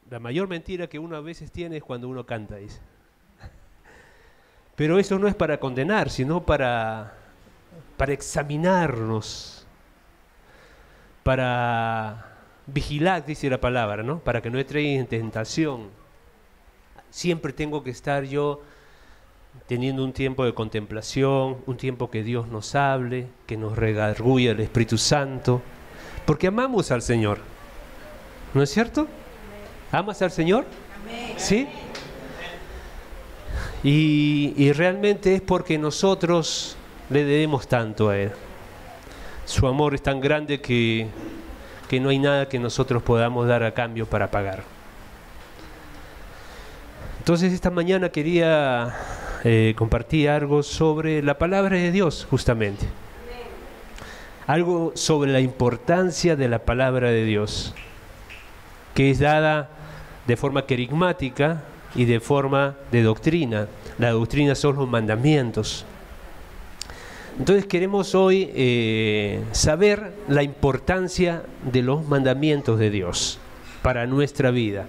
La mayor mentira que uno a veces tiene es cuando uno canta, dice. Pero eso no es para condenar, sino para examinarnos, para vigilar, dice la palabra, ¿no? Para que no entre en tentación. Siempre tengo que estar yo teniendo un tiempo de contemplación, un tiempo que Dios nos hable, que nos redarguya el Espíritu Santo, porque amamos al Señor, ¿no es cierto? ¿Amas al Señor? ¿Sí? Y realmente es porque nosotros le debemos tanto a Él. Su amor es tan grande que no hay nada que nosotros podamos dar a cambio para pagar. Entonces esta mañana quería compartir algo sobre la palabra de Dios, justamente. Algo sobre la importancia de la palabra de Dios, que es dada de forma querigmática y de forma de doctrina. La doctrina son los mandamientos. Entonces queremos hoy saber la importancia de los mandamientos de Dios para nuestra vida.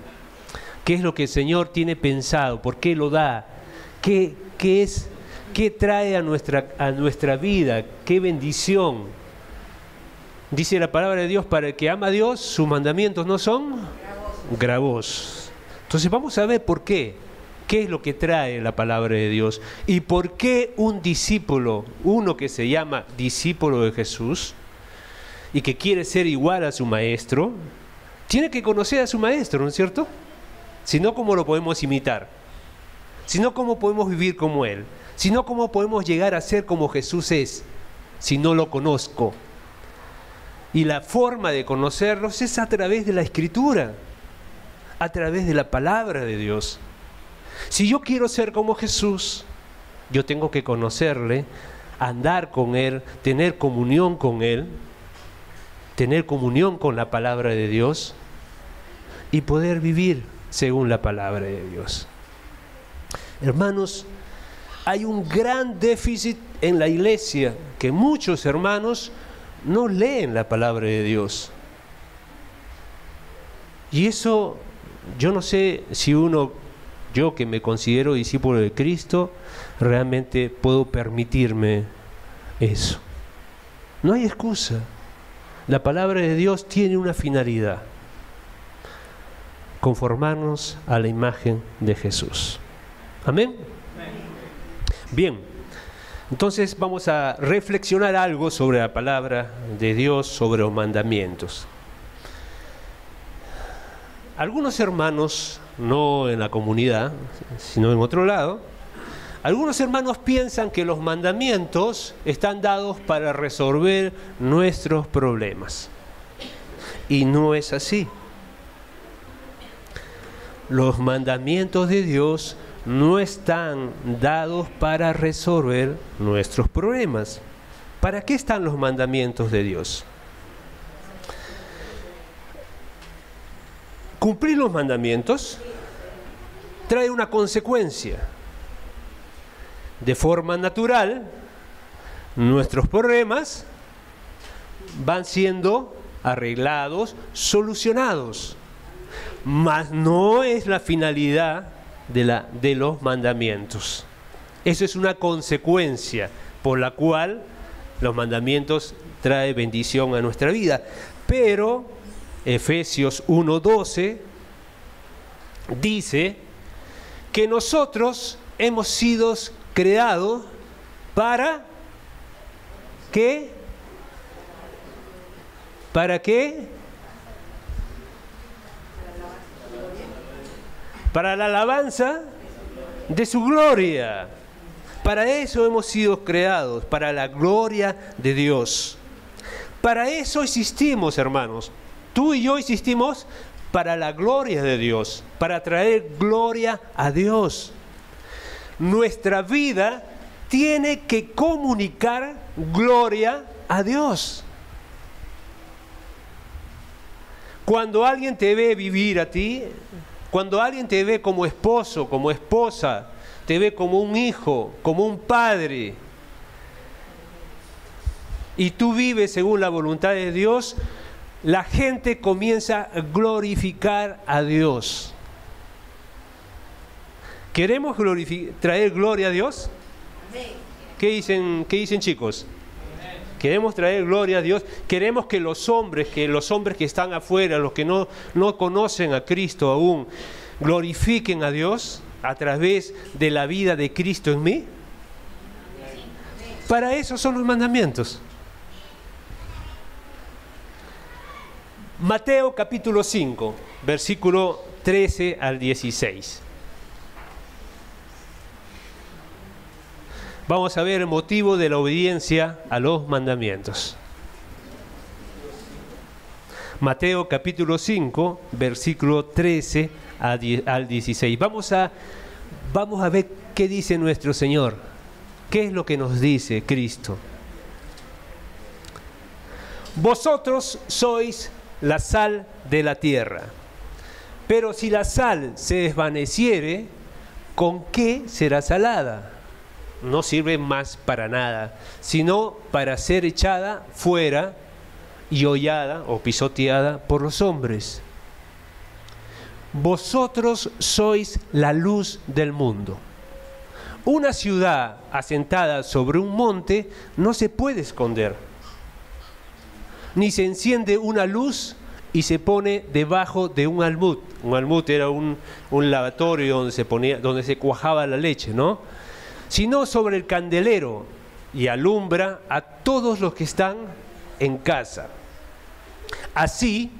¿Qué es lo que el Señor tiene pensado? ¿Por qué lo da? ¿Qué trae a nuestra vida? ¿Qué bendición? Dice la palabra de Dios, para el que ama a Dios, sus mandamientos no son gravosos. Entonces vamos a ver por qué. ¿Qué es lo que trae la palabra de Dios? ¿Y por qué un discípulo, uno que se llama discípulo de Jesús y que quiere ser igual a su maestro, tiene que conocer a su maestro, ¿no es cierto? Si no, ¿cómo lo podemos imitar? Si no, ¿cómo podemos vivir como Él? Si no, ¿cómo podemos llegar a ser como Jesús es? Si no lo conozco. Y la forma de conocerlos es a través de la Escritura, a través de la palabra de Dios. Si yo quiero ser como Jesús, yo tengo que conocerle, andar con Él, tener comunión con Él, tener comunión con la palabra de Dios y poder vivir según la palabra de Dios. Hermanos, hay un gran déficit en la iglesia, que muchos hermanos no leen la palabra de Dios. Y eso, yo no sé si yo que me considero discípulo de Cristo, realmente puedo permitirme eso. No hay excusa. La palabra de Dios tiene una finalidad: conformarnos a la imagen de Jesús. ¿Amén? Bien, entonces vamos a reflexionar algo sobre la palabra de Dios, sobre los mandamientos. Algunos hermanos, no en la comunidad, sino en otro lado, algunos hermanos piensan que los mandamientos están dados para resolver nuestros problemas. Y no es así. Los mandamientos de Dios no están dados para resolver nuestros problemas. ¿Para qué están los mandamientos de Dios? Cumplir los mandamientos trae una consecuencia. De forma natural, nuestros problemas van siendo arreglados, solucionados. Mas no es la finalidad de los mandamientos. Eso es una consecuencia por la cual los mandamientos traen bendición a nuestra vida. Pero Efesios 1:12 dice que nosotros hemos sido creados para ¿qué? ¿Para qué? Para la alabanza de su gloria. Para eso hemos sido creados, para la gloria de Dios. Para eso existimos, hermanos. Tú y yo existimos para la gloria de Dios, para traer gloria a Dios. Nuestra vida tiene que comunicar gloria a Dios. Cuando alguien te ve vivir a ti, cuando alguien te ve como esposo, como esposa, te ve como un hijo, como un padre, y tú vives según la voluntad de Dios, la gente comienza a glorificar a Dios. ¿Queremos traer gloria a Dios? ¿Qué dicen chicos? Queremos traer gloria a Dios. Queremos que los hombres que están afuera, los que no conocen a Cristo aún, glorifiquen a Dios a través de la vida de Cristo en mí. Para eso son los mandamientos. Mateo capítulo 5, versículo 13 al 16. Vamos a ver el motivo de la obediencia a los mandamientos. Mateo capítulo 5, versículo 13 al 16. Vamos a ver qué dice nuestro Señor. ¿Qué es lo que nos dice Cristo? Vosotros sois la sal de la tierra. Pero si la sal se desvaneciere, ¿con qué será salada? No sirve más para nada, sino para ser echada fuera y hollada o pisoteada por los hombres. Vosotros sois la luz del mundo. Una ciudad asentada sobre un monte no se puede esconder, ni se enciende una luz y se pone debajo de un almud. Un almud era un lavatorio donde se cuajaba la leche, ¿no? Sino sobre el candelero, y alumbra a todos los que están en casa. Así,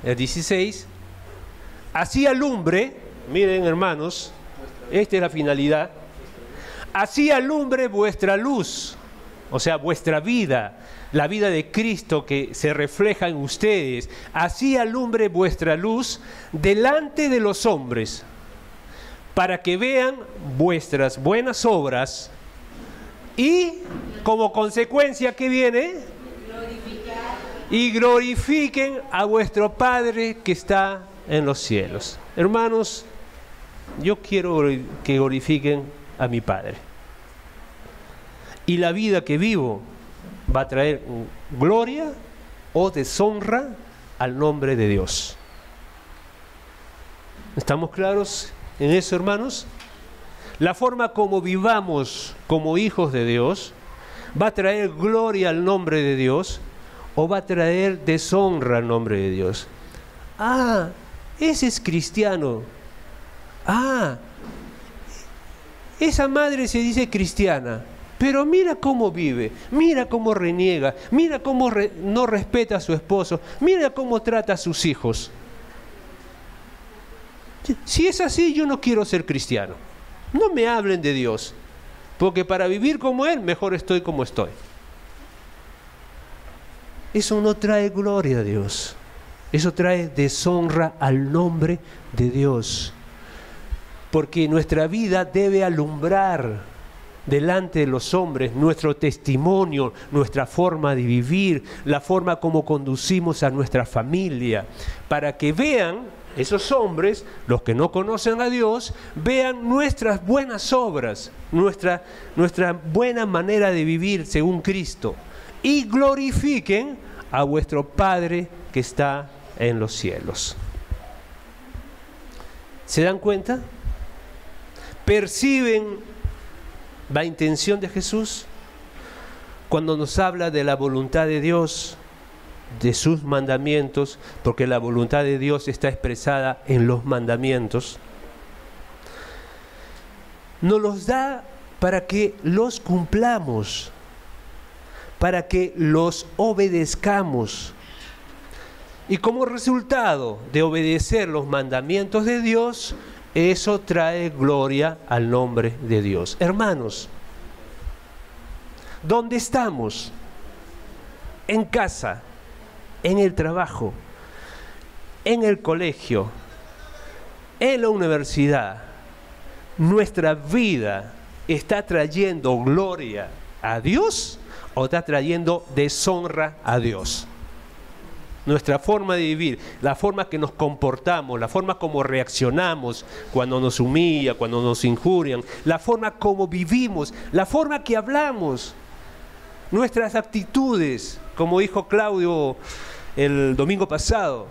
el 16, así alumbre, miren hermanos, esta es la finalidad, así alumbre vuestra luz, o sea, vuestra vida, la vida de Cristo que se refleja en ustedes, así alumbre vuestra luz delante de los hombres, para que vean vuestras buenas obras y como consecuencia, ¿qué viene? Y glorifiquen a vuestro Padre que está en los cielos. Hermanos, yo quiero que glorifiquen a mi Padre. Y la vida que vivo va a traer gloria o deshonra al nombre de Dios. ¿Estamos claros en eso, hermanos? La forma como vivamos como hijos de Dios va a traer gloria al nombre de Dios o va a traer deshonra al nombre de Dios. Ah, ese es cristiano. Ah, esa madre se dice cristiana, pero mira cómo vive, mira cómo reniega, mira cómo no respeta a su esposo, mira cómo trata a sus hijos. Si es así, yo no quiero ser cristiano. No me hablen de Dios, porque para vivir como Él, mejor estoy como estoy. Eso no trae gloria a Dios. Eso trae deshonra al nombre de Dios. Porque nuestra vida debe alumbrar delante de los hombres nuestro testimonio, nuestra forma de vivir, la forma como conducimos a nuestra familia, para que vean esos hombres, los que no conocen a Dios, vean nuestras buenas obras, nuestra buena manera de vivir según Cristo, y glorifiquen a vuestro Padre que está en los cielos. ¿Se dan cuenta? ¿Perciben la intención de Jesús cuando nos habla de la voluntad de Dios, de sus mandamientos, porque la voluntad de Dios está expresada en los mandamientos? Nos los da para que los cumplamos, para que los obedezcamos. Y como resultado de obedecer los mandamientos de Dios, eso trae gloria al nombre de Dios. Hermanos, ¿dónde estamos? En casa, en el trabajo, en el colegio, en la universidad. ¿Nuestra vida está trayendo gloria a Dios o está trayendo deshonra a Dios? Nuestra forma de vivir, la forma que nos comportamos, la forma como reaccionamos cuando nos humilla, cuando nos injurian, la forma como vivimos, la forma que hablamos, nuestras actitudes, como dijo Claudio el domingo pasado.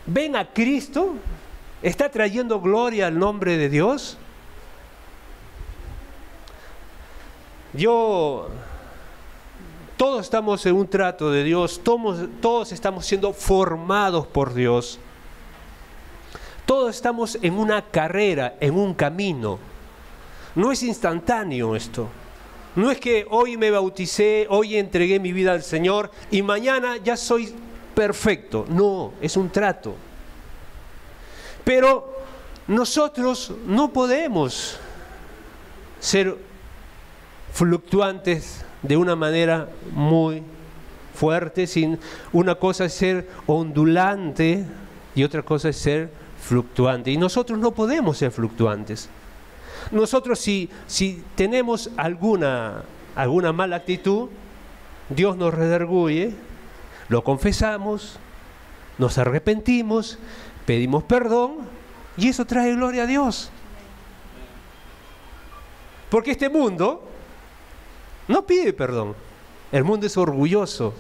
¿Ven a Cristo? ¿Está trayendo gloria al nombre de Dios? Todos estamos en un trato de Dios, todos estamos siendo formados por Dios. Todos estamos en una carrera, en un camino. No es instantáneo esto. No es que hoy me bauticé, hoy entregué mi vida al Señor y mañana ya soy perfecto. No, es un trato. Pero nosotros no podemos ser fluctuantes de una manera muy fuerte. Una cosa es ser ondulante y otra cosa es ser fluctuante. Y nosotros no podemos ser fluctuantes. Nosotros si tenemos alguna mala actitud, Dios nos redarguye, lo confesamos, nos arrepentimos, pedimos perdón y eso trae gloria a Dios. Porque este mundo no pide perdón. El mundo es orgulloso.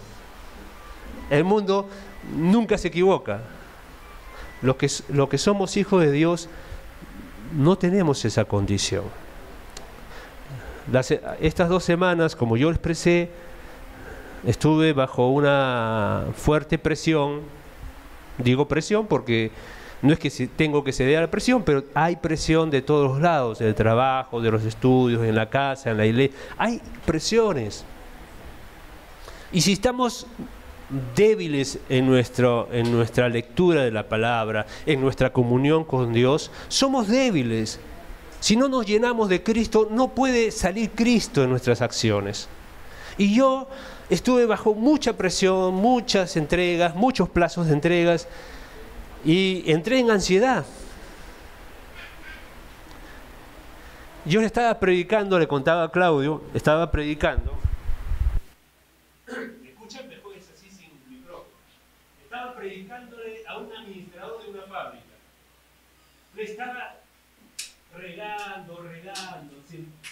El mundo nunca se equivoca. Los que somos hijos de Dios no tenemos esa condición. Estas 2 semanas, como yo expresé, estuve bajo una fuerte presión. Digo presión porque no es que tengo que ceder a la presión, pero hay presión de todos los lados, del trabajo, de los estudios, en la casa, en la iglesia. Hay presiones. Y si estamos débiles en nuestra lectura de la palabra, en nuestra comunión con Dios, somos débiles. Si no nos llenamos de Cristo, no puede salir Cristo en nuestras acciones. Y yo estuve bajo mucha presión, muchas entregas, muchos plazos de entregas, y entré en ansiedad. Yo estaba predicando, le contaba a Claudio, estaba predicando. Estaba predicándole a un administrador de una fábrica. Le estaba regando,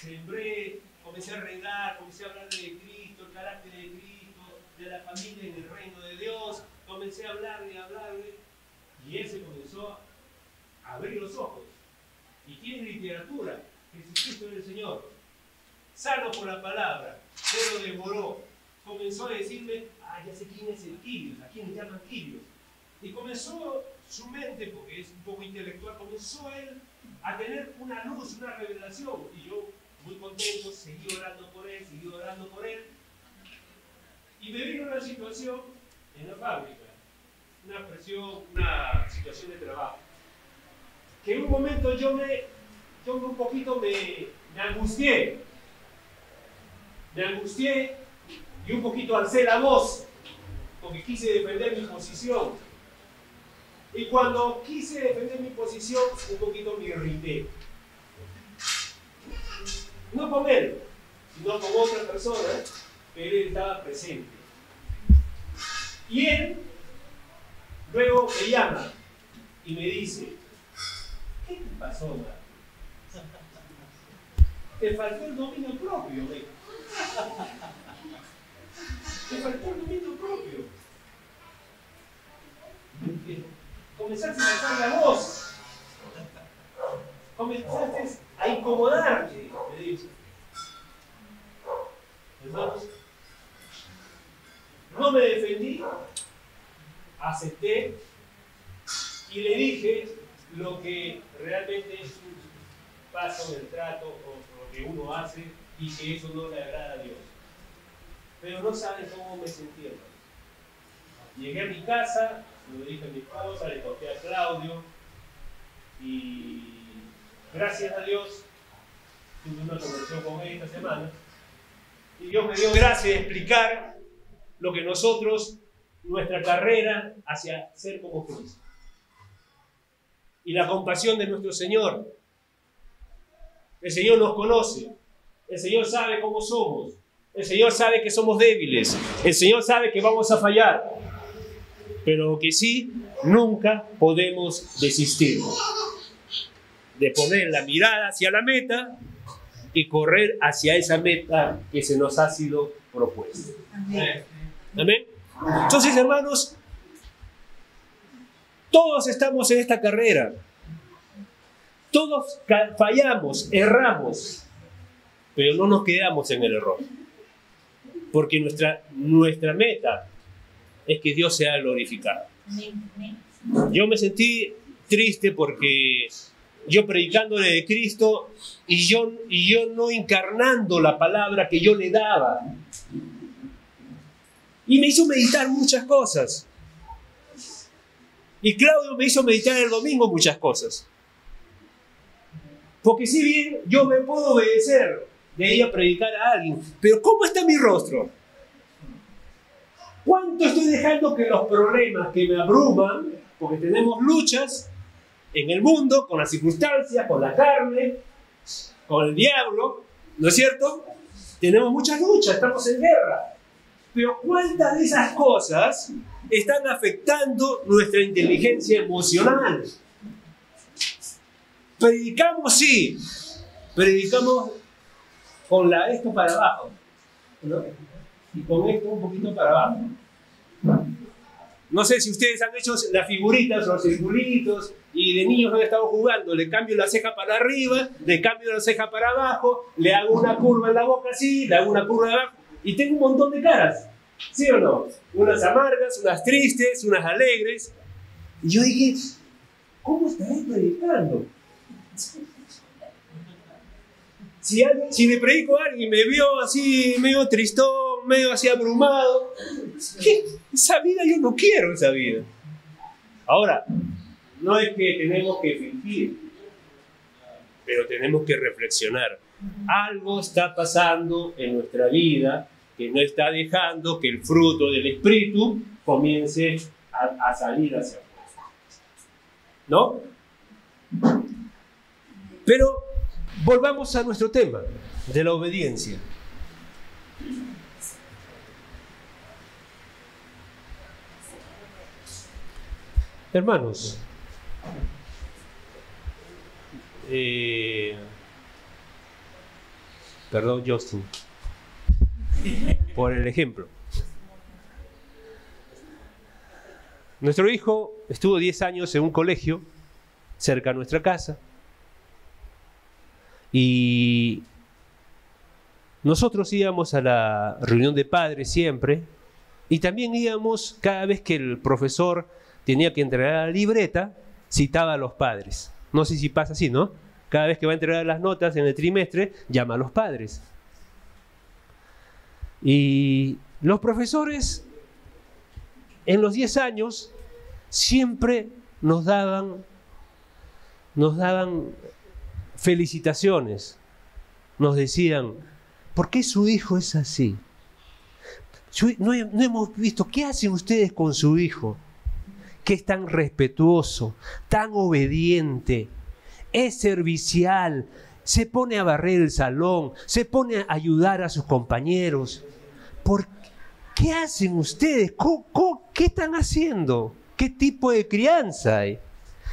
sembré, comencé a regar, comencé a hablar de Cristo, el carácter de Cristo, de la familia en el reino de Dios, comencé a hablarle, y él se comenzó a abrir los ojos. Y tiene literatura, Jesucristo es el Señor, sano por la palabra, se lo devoró. Comenzó a decirme, ya sé quién es el Kyrios, a quién le llaman Kyrios. Y comenzó su mente, porque es un poco intelectual, comenzó él a tener una luz, una revelación. Y yo, muy contento, seguí orando por él. Y me vino una situación en la fábrica, una presión, una situación de trabajo, que en un momento yo un poquito me angustié. Y un poquito alcé la voz, porque quise defender mi posición. Y cuando quise defender mi posición, un poquito me irrité. No con él, sino con otra persona, pero él estaba presente. Y él luego me llama y me dice, ¿qué te pasó, man? Te faltó el dominio propio, ¿ve? Te faltó el dominio propio. Comenzaste a alzar la voz. Comenzaste a incomodarte, me dice. Hermanos, no me defendí, acepté y le dije lo que realmente es un paso del trato o lo que uno hace y que eso no le agrada a Dios. Pero no saben cómo me sentí. Llegué a mi casa, lo dije a mi esposa, le conté a Claudio y gracias a Dios tuve una conversación con él esta semana y Dios me dio gracia de explicar lo que nosotros, nuestra carrera hacia ser como Cristo y la compasión de nuestro Señor. El Señor nos conoce, el Señor sabe cómo somos, el Señor sabe que somos débiles, el Señor sabe que vamos a fallar, pero que sí, nunca podemos desistir de poner la mirada hacia la meta y correr hacia esa meta que se nos ha sido propuesta. Amén. ¿Amén? Entonces, hermanos, todos estamos en esta carrera. Todos fallamos, erramos, pero no nos quedamos en el error. Porque nuestra meta es que Dios sea glorificado. Yo me sentí triste porque yo predicándole de Cristo y yo no encarnando la palabra que yo le daba. Y me hizo meditar muchas cosas. Y Claudio me hizo meditar el domingo muchas cosas. Porque si bien yo me puedo obedecer de ir a predicar a alguien, pero ¿cómo está mi rostro? ¿Cuánto estoy dejando que los problemas que me abruman, porque tenemos luchas en el mundo, con las circunstancias, con la carne, con el diablo, ¿no es cierto? Tenemos muchas luchas, estamos en guerra. Pero ¿cuántas de esas cosas están afectando nuestra inteligencia emocional? Predicamos, sí. Predicamos con esto para abajo, ¿no? Y con esto un poquito para abajo. No sé si ustedes han hecho las figuritas o los circulitos y de niños han estado jugando. Le cambio la ceja para arriba, le cambio la ceja para abajo, le hago una curva en la boca así, le hago una curva de abajo y tengo un montón de caras. ¿Sí o no? Unas amargas, unas tristes, unas alegres. Y yo dije, ¿cómo estaré predicando? Si le predico a alguien y me vio así medio tristón, medio así abrumado, ¿qué? Esa vida yo no quiero, esa vida. Ahora, no es que tenemos que fingir, pero tenemos que reflexionar. Algo está pasando en nuestra vida que no está dejando que el fruto del Espíritu comience a salir hacia afuera. ¿No? Pero volvamos a nuestro tema de la obediencia. Hermanos, perdón, Justin, por el ejemplo. Nuestro hijo estuvo 10 años en un colegio cerca de nuestra casa y nosotros íbamos a la reunión de padres siempre y también íbamos cada vez que el profesor tenía que entregar la libreta, citaba a los padres. No sé si pasa así, ¿no? Cada vez que va a entregar las notas en el trimestre, llama a los padres. Y los profesores, en los 10 años, siempre nos daban felicitaciones. Nos decían, ¿por qué su hijo es así? No hemos visto, ¿qué hacen ustedes con su hijo? Que es tan respetuoso, tan obediente, es servicial, se pone a barrer el salón, se pone a ayudar a sus compañeros. ¿Qué hacen ustedes? ¿Qué están haciendo? ¿Qué tipo de crianza hay?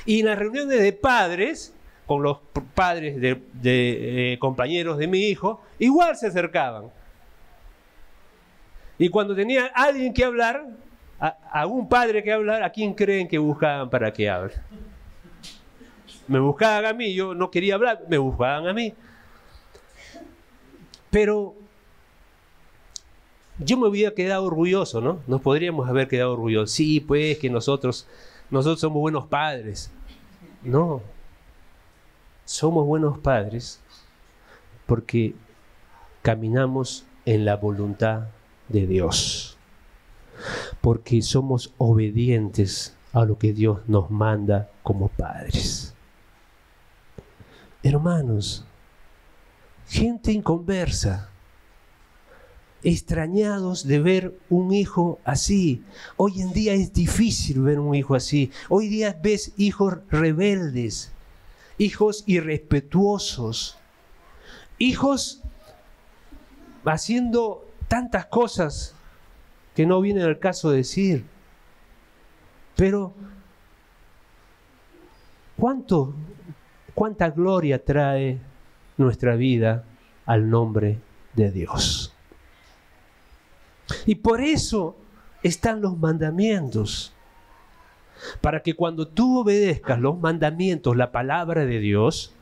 Y en las reuniones de padres, con los padres de compañeros de mi hijo, igual se acercaban. Y cuando tenía alguien que hablar, algún padre que hablar, ¿a quién creen que buscaban para que hable? Me buscaban a mí, yo no quería hablar, me buscaban a mí. Pero yo me hubiera quedado orgulloso, ¿no? Nos podríamos haber quedado orgullosos. Sí, pues que nosotros somos buenos padres. No, somos buenos padres porque caminamos en la voluntad de Dios. Porque somos obedientes a lo que Dios nos manda como padres. Hermanos, gente inconversa, extrañados de ver un hijo así. Hoy en día es difícil ver un hijo así. Hoy día ves hijos rebeldes, hijos irrespetuosos, hijos haciendo tantas cosas que no viene al caso decir. Pero ¿cuánta gloria trae nuestra vida al nombre de Dios? Y por eso están los mandamientos. Para que cuando tú obedezcas los mandamientos, la palabra de Dios,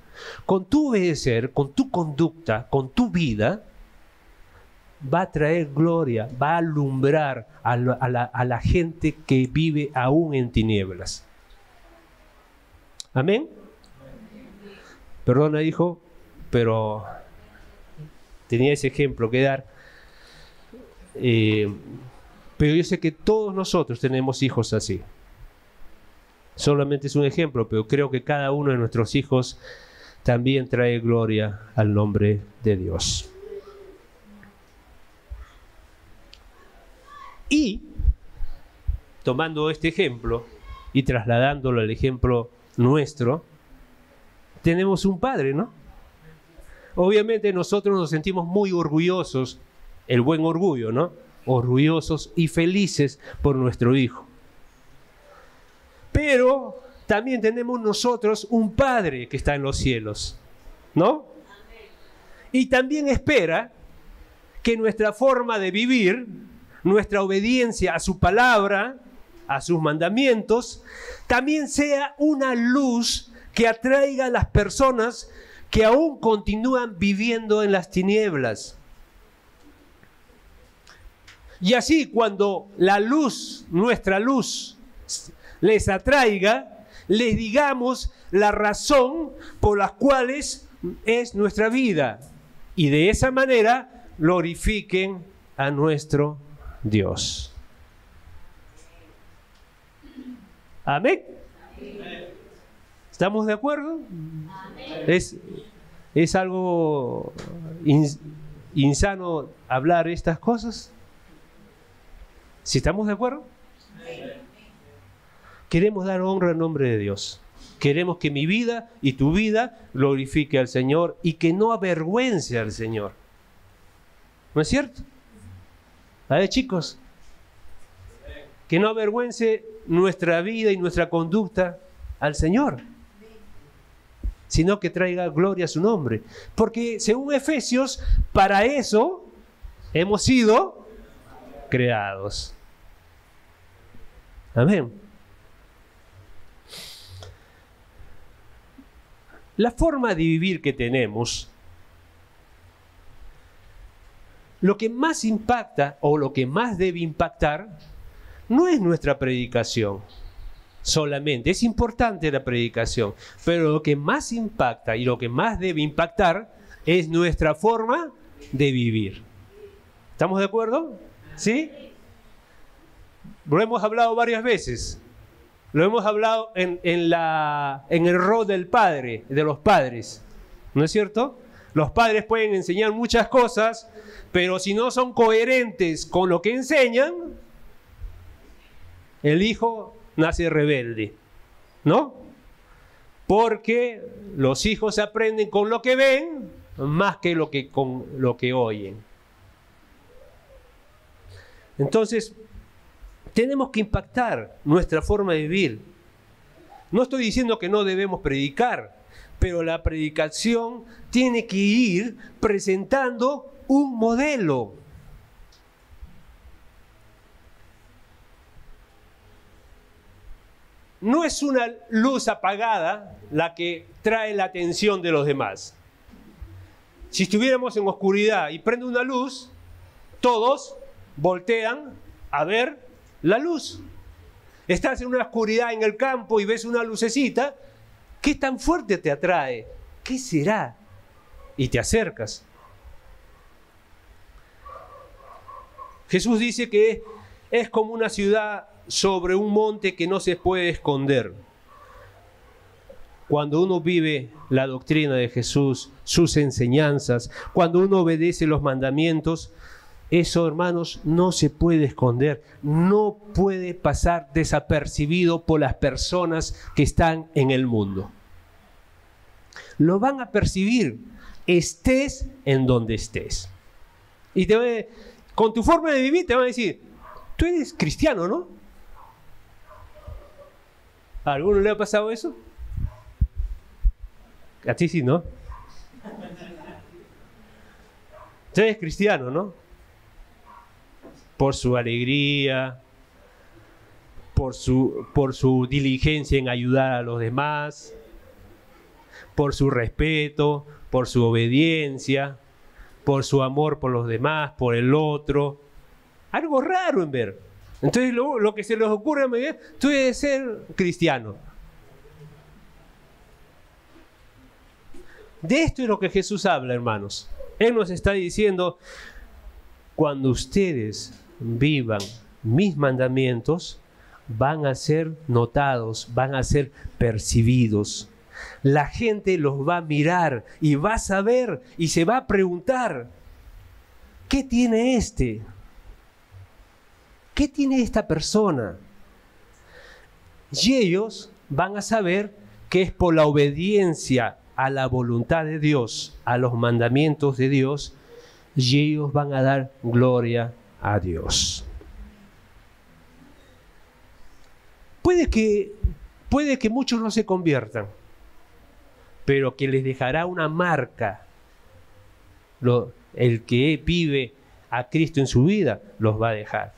con tu obedecer, con tu conducta, con tu vida, va a traer gloria, va a alumbrar a la gente que vive aún en tinieblas. ¿Amén? Perdona, hijo, pero tenía ese ejemplo que dar. Pero yo sé que todos nosotros tenemos hijos así. Solamente es un ejemplo, pero creo que cada uno de nuestros hijos también trae gloria al nombre de Dios. Y, tomando este ejemplo y trasladándolo al ejemplo nuestro, tenemos un padre, ¿no? Obviamente nosotros nos sentimos muy orgullosos, el buen orgullo, ¿no? Orgullosos y felices por nuestro hijo. Pero también tenemos nosotros un Padre que está en los cielos, ¿no? Y también espera que nuestra forma de vivir, nuestra obediencia a su palabra, a sus mandamientos, también sea una luz que atraiga a las personas que aún continúan viviendo en las tinieblas. Y así cuando la luz, nuestra luz, les atraiga, les digamos la razón por las cuales es nuestra vida. Y de esa manera glorifiquen a nuestro Dios. ¿Amén? ¿Estamos de acuerdo? ¿Es algo insano hablar estas cosas? ¿Si estamos de acuerdo? Queremos dar honra al nombre de Dios. Queremos que mi vida y tu vida glorifique al Señor y que no avergüence al Señor. ¿No es cierto? A ver, chicos, que no avergüence nuestra vida y nuestra conducta al Señor, sino que traiga gloria a su nombre. Porque según Efesios, para eso hemos sido creados. Amén. La forma de vivir que tenemos, lo que más impacta o lo que más debe impactar, no es nuestra predicación solamente. Es importante la predicación, pero lo que más impacta y lo que más debe impactar es nuestra forma de vivir. ¿Estamos de acuerdo? ¿Sí? Lo hemos hablado varias veces. Lo hemos hablado en el rol del padre, de los padres. ¿No es cierto? Los padres pueden enseñar muchas cosas, pero si no son coherentes con lo que enseñan, el hijo nace rebelde, ¿no? Porque los hijos aprenden con lo que ven más que con lo que oyen. Entonces, tenemos que impactar nuestra forma de vivir. No estoy diciendo que no debemos predicar, pero la predicación tiene que ir presentando un modelo. No es una luz apagada la que trae la atención de los demás. Si estuviéramos en oscuridad y prende una luz, todos voltean a ver la luz. Estás en una oscuridad en el campo y ves una lucecita, ¿qué tan fuerte te atrae? ¿Qué será? Y te acercas. Jesús dice que es como una ciudad sobre un monte que no se puede esconder. Cuando uno vive la doctrina de Jesús, sus enseñanzas, cuando uno obedece los mandamientos, eso, hermanos, no se puede esconder, no puede pasar desapercibido por las personas que están en el mundo. Lo van a percibir, estés en donde estés. Y con tu forma de vivir te van a decir, tú eres cristiano, ¿no? ¿A alguno le ha pasado eso? A ti sí, ¿no? Tú eres cristiano, ¿no? Por su alegría, por su diligencia en ayudar a los demás, por su respeto, por su obediencia, por su amor por los demás, por el otro. Algo raro en ver. Entonces lo que se les ocurre a mí es, tú debes ser cristiano. De esto es lo que Jesús habla, hermanos. Él nos está diciendo, cuando ustedes vivan mis mandamientos, van a ser notados, van a ser percibidos. La gente los va a mirar y va a saber y se va a preguntar, ¿qué tiene este? ¿Qué tiene esta persona? Y ellos van a saber que es por la obediencia a la voluntad de Dios, a los mandamientos de Dios, y ellos van a dar gloria a Dios. Puede que muchos no se conviertan, pero que les dejará una marca. El que vive a Cristo en su vida los va a dejar.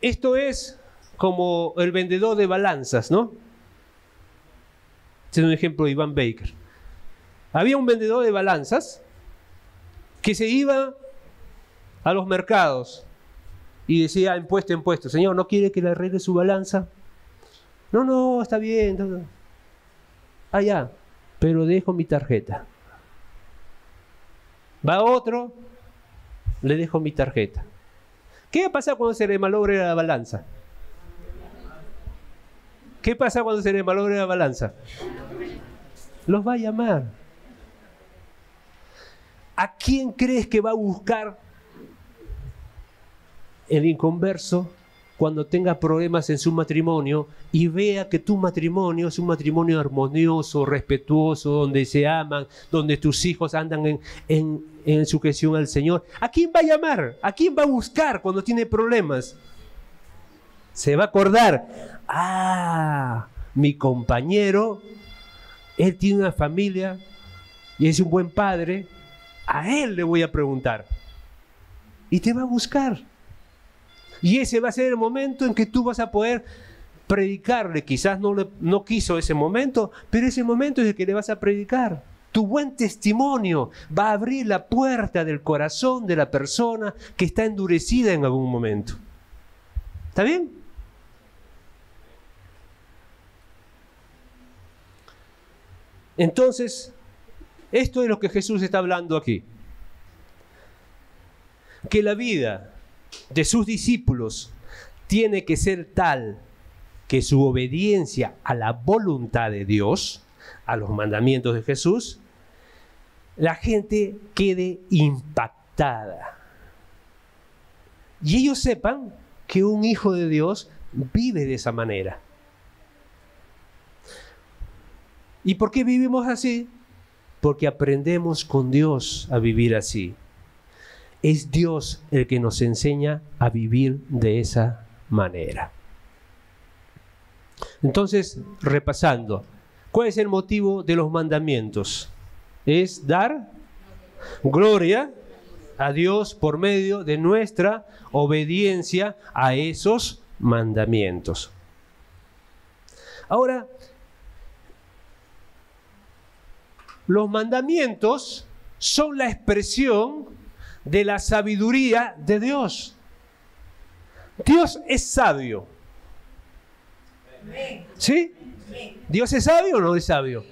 Esto es como el vendedor de balanzas, ¿no? Este es un ejemplo de Ivan Baker. Había un vendedor de balanzas que se iba a los mercados y decía impuesto, impuesto. Señor, ¿no quiere que le arregle su balanza? No, está bien. Ah, ya, pero dejo mi tarjeta. Va otro, le dejo mi tarjeta. ¿Qué va a pasar cuando se le malogre la balanza? ¿Qué pasa cuando se le malogre la balanza? Los va a llamar. ¿A quién crees que va a buscar el inconverso cuando tenga problemas en su matrimonio y vea que tu matrimonio es un matrimonio armonioso, respetuoso, donde se aman, donde tus hijos andan en sujeción al Señor? ¿A quién va a llamar? ¿A quién va a buscar cuando tiene problemas? Se va a acordar, mi compañero, él tiene una familia y es un buen padre, a él le voy a preguntar. Y te va a buscar. Y ese va a ser el momento en que tú vas a poder predicarle. Quizás no quiso ese momento, pero ese momento es el que le vas a predicar. Tu buen testimonio va a abrir la puerta del corazón de la persona que está endurecida en algún momento. ¿Está bien? Entonces, esto es lo que Jesús está hablando aquí. Que la vida de sus discípulos tiene que ser tal que su obediencia a la voluntad de Dios, a los mandamientos de Jesús, la gente quede impactada. Y ellos sepan que un hijo de Dios vive de esa manera. ¿Y por qué vivimos así? Porque aprendemos con Dios a vivir así. Es Dios el que nos enseña a vivir de esa manera. Entonces, repasando, ¿cuál es el motivo de los mandamientos? Es dar gloria a Dios por medio de nuestra obediencia a esos mandamientos. Ahora, los mandamientos son la expresión de la sabiduría de Dios. Dios es sabio. ¿Sí? ¿Dios es sabio o no es sabio?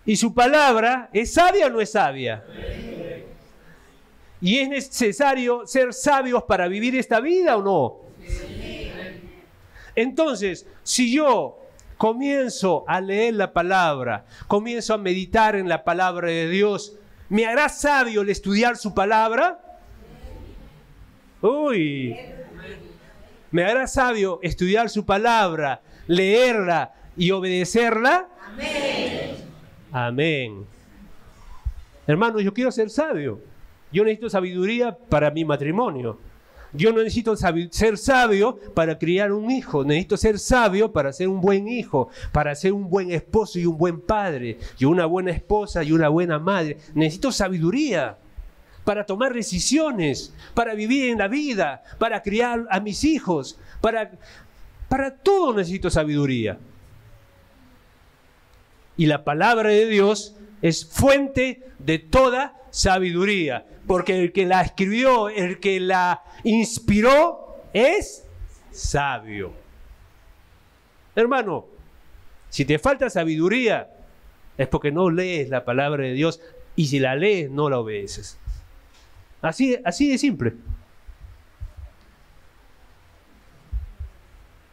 ¿Y su palabra es sabia o no es sabia? ¿Y es necesario ser sabios para vivir esta vida o no? Entonces, si yo comienzo a leer la palabra, comienzo a meditar en la palabra de Dios, ¿me hará sabio el estudiar su palabra? ¿Me hará sabio estudiar su palabra, leerla y obedecerla? Amén. Hermano, yo quiero ser sabio. Yo necesito sabiduría para mi matrimonio. Yo no necesito ser sabio para criar un hijo. Necesito ser sabio para ser un buen hijo, para ser un buen esposo y un buen padre, y una buena esposa y una buena madre. Necesito sabiduría. para tomar decisiones, para vivir en la vida, para criar a mis hijos, para todo necesito sabiduría. Y la palabra de Dios es fuente de toda sabiduría, porque el que la escribió, el que la inspiró, es sabio. Hermano, si te falta sabiduría, es porque no lees la palabra de Dios, y si la lees, no la obedeces. Así de simple.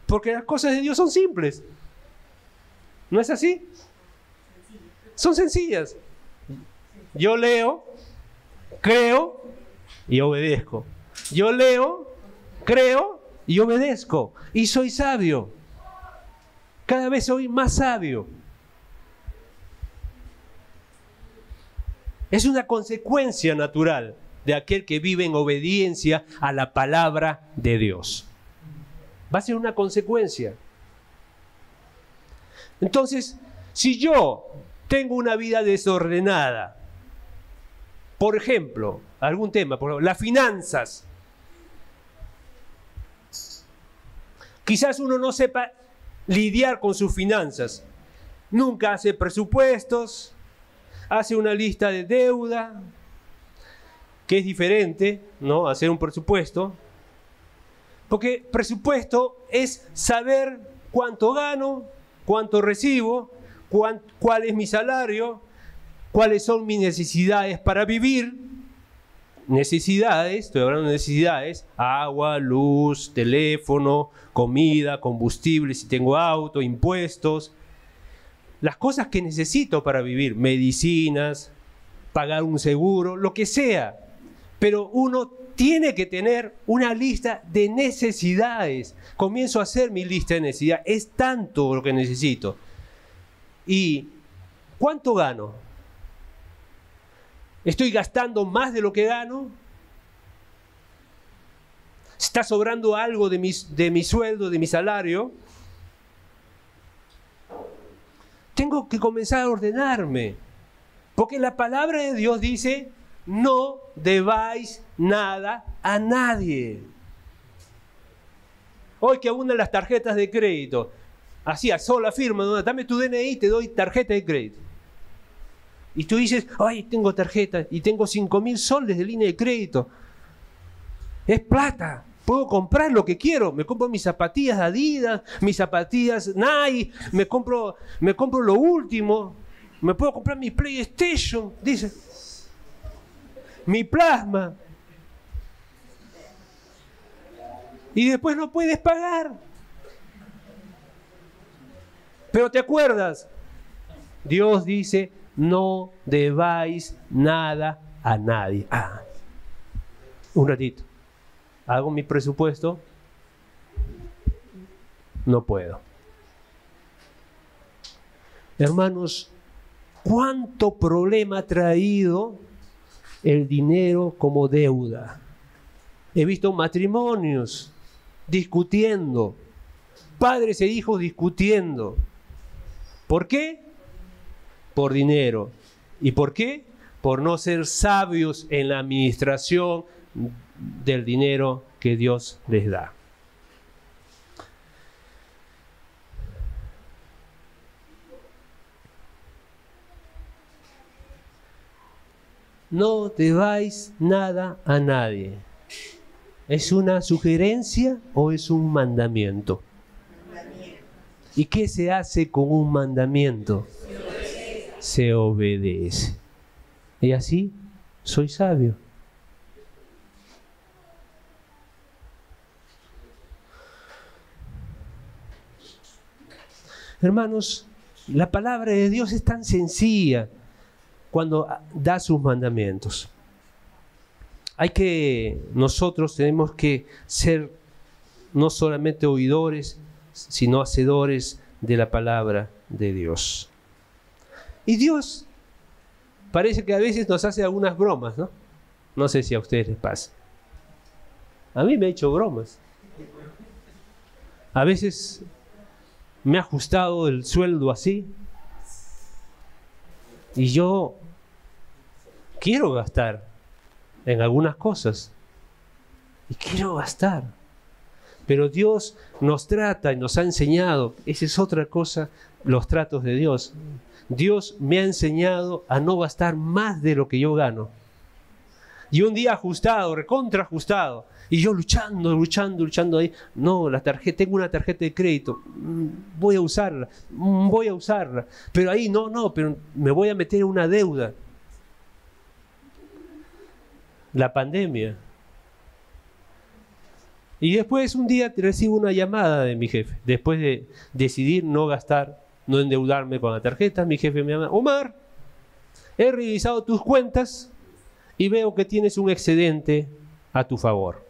Porque las cosas de Dios son simples. ¿No es así? Son sencillas. Yo leo, creo y obedezco. Yo leo, creo y obedezco. Y soy sabio. Cada vez soy más sabio. Es una consecuencia natural de aquel que vive en obediencia a la palabra de Dios. Va a ser una consecuencia. Entonces, si yo tengo una vida desordenada, por ejemplo, algún tema, por ejemplo, las finanzas, quizás uno no sepa lidiar con sus finanzas, nunca hace presupuestos, hace una lista de deuda, que es diferente, ¿no?, hacer un presupuesto, porque presupuesto es saber cuánto gano, cuánto recibo, cuál es mi salario, cuáles son mis necesidades para vivir. Necesidades, estoy hablando de necesidades: agua, luz, teléfono, comida, combustible, si tengo auto, impuestos. Las cosas que necesito para vivir, medicinas, pagar un seguro, lo que sea. Pero uno tiene que tener una lista de necesidades. Comienzo a hacer mi lista de necesidades. Es tanto lo que necesito. ¿Y cuánto gano? ¿Estoy gastando más de lo que gano? ¿Está sobrando algo de mi sueldo, de mi salario? Tengo que comenzar a ordenarme. Porque la palabra de Dios dice: no debáis nada a nadie. Hoy que abundan las tarjetas de crédito, así a sola firma, ¿no? Dame tu DNI, te doy tarjeta de crédito. Y tú dices: ay, tengo tarjeta y tengo 5.000 soles de línea de crédito. Es plata, puedo comprar lo que quiero. Me compro mis zapatillas Adidas, mis zapatillas Nike, me compro lo último. Me puedo comprar mi PlayStation, dice, mi plasma. Y después no puedes pagar. Pero te acuerdas, Dios dice: no debáis nada a nadie. Un ratito. Hago mi presupuesto. No puedo. Hermanos, ¿cuánto problema ha traído el dinero como deuda? He visto matrimonios discutiendo, padres e hijos discutiendo. ¿Por qué? Por dinero. ¿Y por qué? Por no ser sabios en la administración del dinero que Dios les da. No debáis nada a nadie. ¿Es una sugerencia o es un mandamiento? ¿Y qué se hace con un mandamiento? Se obedece. Y así soy sabio. Hermanos, la palabra de Dios es tan sencilla cuando da sus mandamientos. Nosotros tenemos que ser no solamente oidores, sino hacedores de la palabra de Dios. Y Dios parece que a veces nos hace algunas bromas, ¿no? No sé si a ustedes les pasa. A mí me ha hecho bromas. A veces me ha ajustado el sueldo así. Y yo quiero gastar. en algunas cosas. Y quiero gastar. Pero Dios nos trata y nos ha enseñado, esa es otra cosa, los tratos de Dios. Dios me ha enseñado a no gastar más de lo que yo gano. Y un día ajustado, recontra ajustado, y yo luchando ahí. No, tengo una tarjeta de crédito, voy a usarla. Pero ahí pero me voy a meter en una deuda. La pandemia. Y después un día recibo una llamada de mi jefe. Después de decidir no gastar, no endeudarme con la tarjeta, mi jefe me llama: Omar, he revisado tus cuentas y veo que tienes un excedente a tu favor.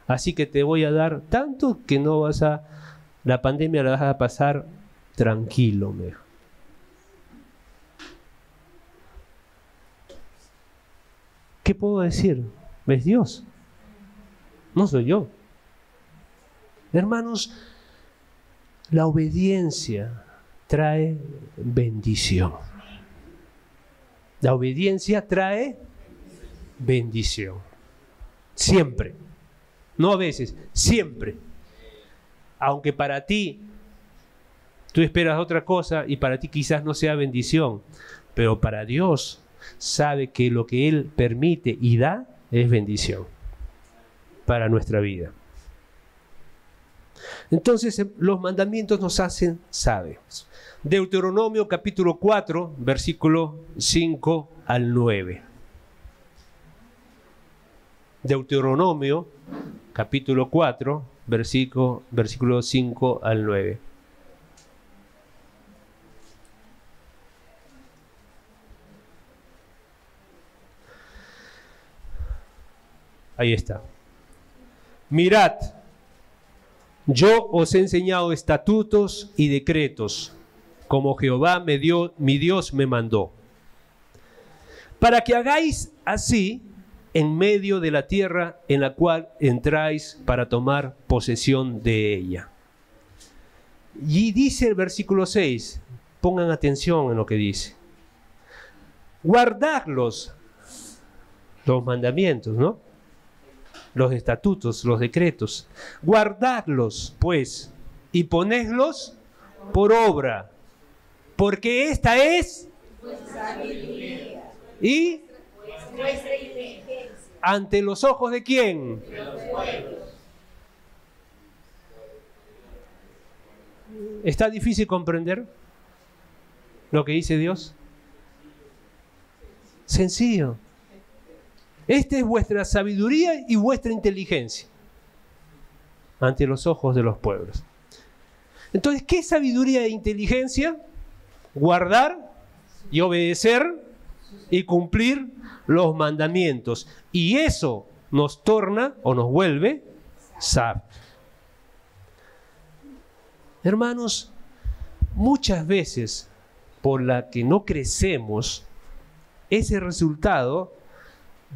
Así que te voy a dar tanto que la pandemia la vas a pasar tranquilo, me dijo. ¿Qué puedo decir? ¿Es Dios? No soy yo. Hermanos, la obediencia trae bendición. La obediencia trae bendición. Siempre. No a veces, siempre. Aunque para ti, tú esperas otra cosa y para ti quizás no sea bendición, pero para Dios sabe que lo que Él permite y da es bendición para nuestra vida. Entonces los mandamientos nos hacen sabios. Deuteronomio capítulo 4, versículo 5 al 9. Deuteronomio capítulo 4, versículo 5 al 9. Ahí está. Mirad, yo os he enseñado estatutos y decretos, como Jehová mi Dios me mandó, para que hagáis así en medio de la tierra en la cual entráis para tomar posesión de ella. Y dice el versículo 6, pongan atención en lo que dice: guardadlos, los mandamientos, ¿no? Los estatutos, los decretos. Guardadlos, pues, y ponedlos por obra, porque esta es y ante los ojos de ¿quién? ¿Está difícil comprender lo que dice Dios? Sencillo. Esta es vuestra sabiduría y vuestra inteligencia ante los ojos de los pueblos. Entonces, ¿qué es sabiduría e inteligencia? Guardar y obedecer y cumplir los mandamientos. Y eso nos torna o nos vuelve sabios. Hermanos, muchas veces por la que no crecemos es el resultado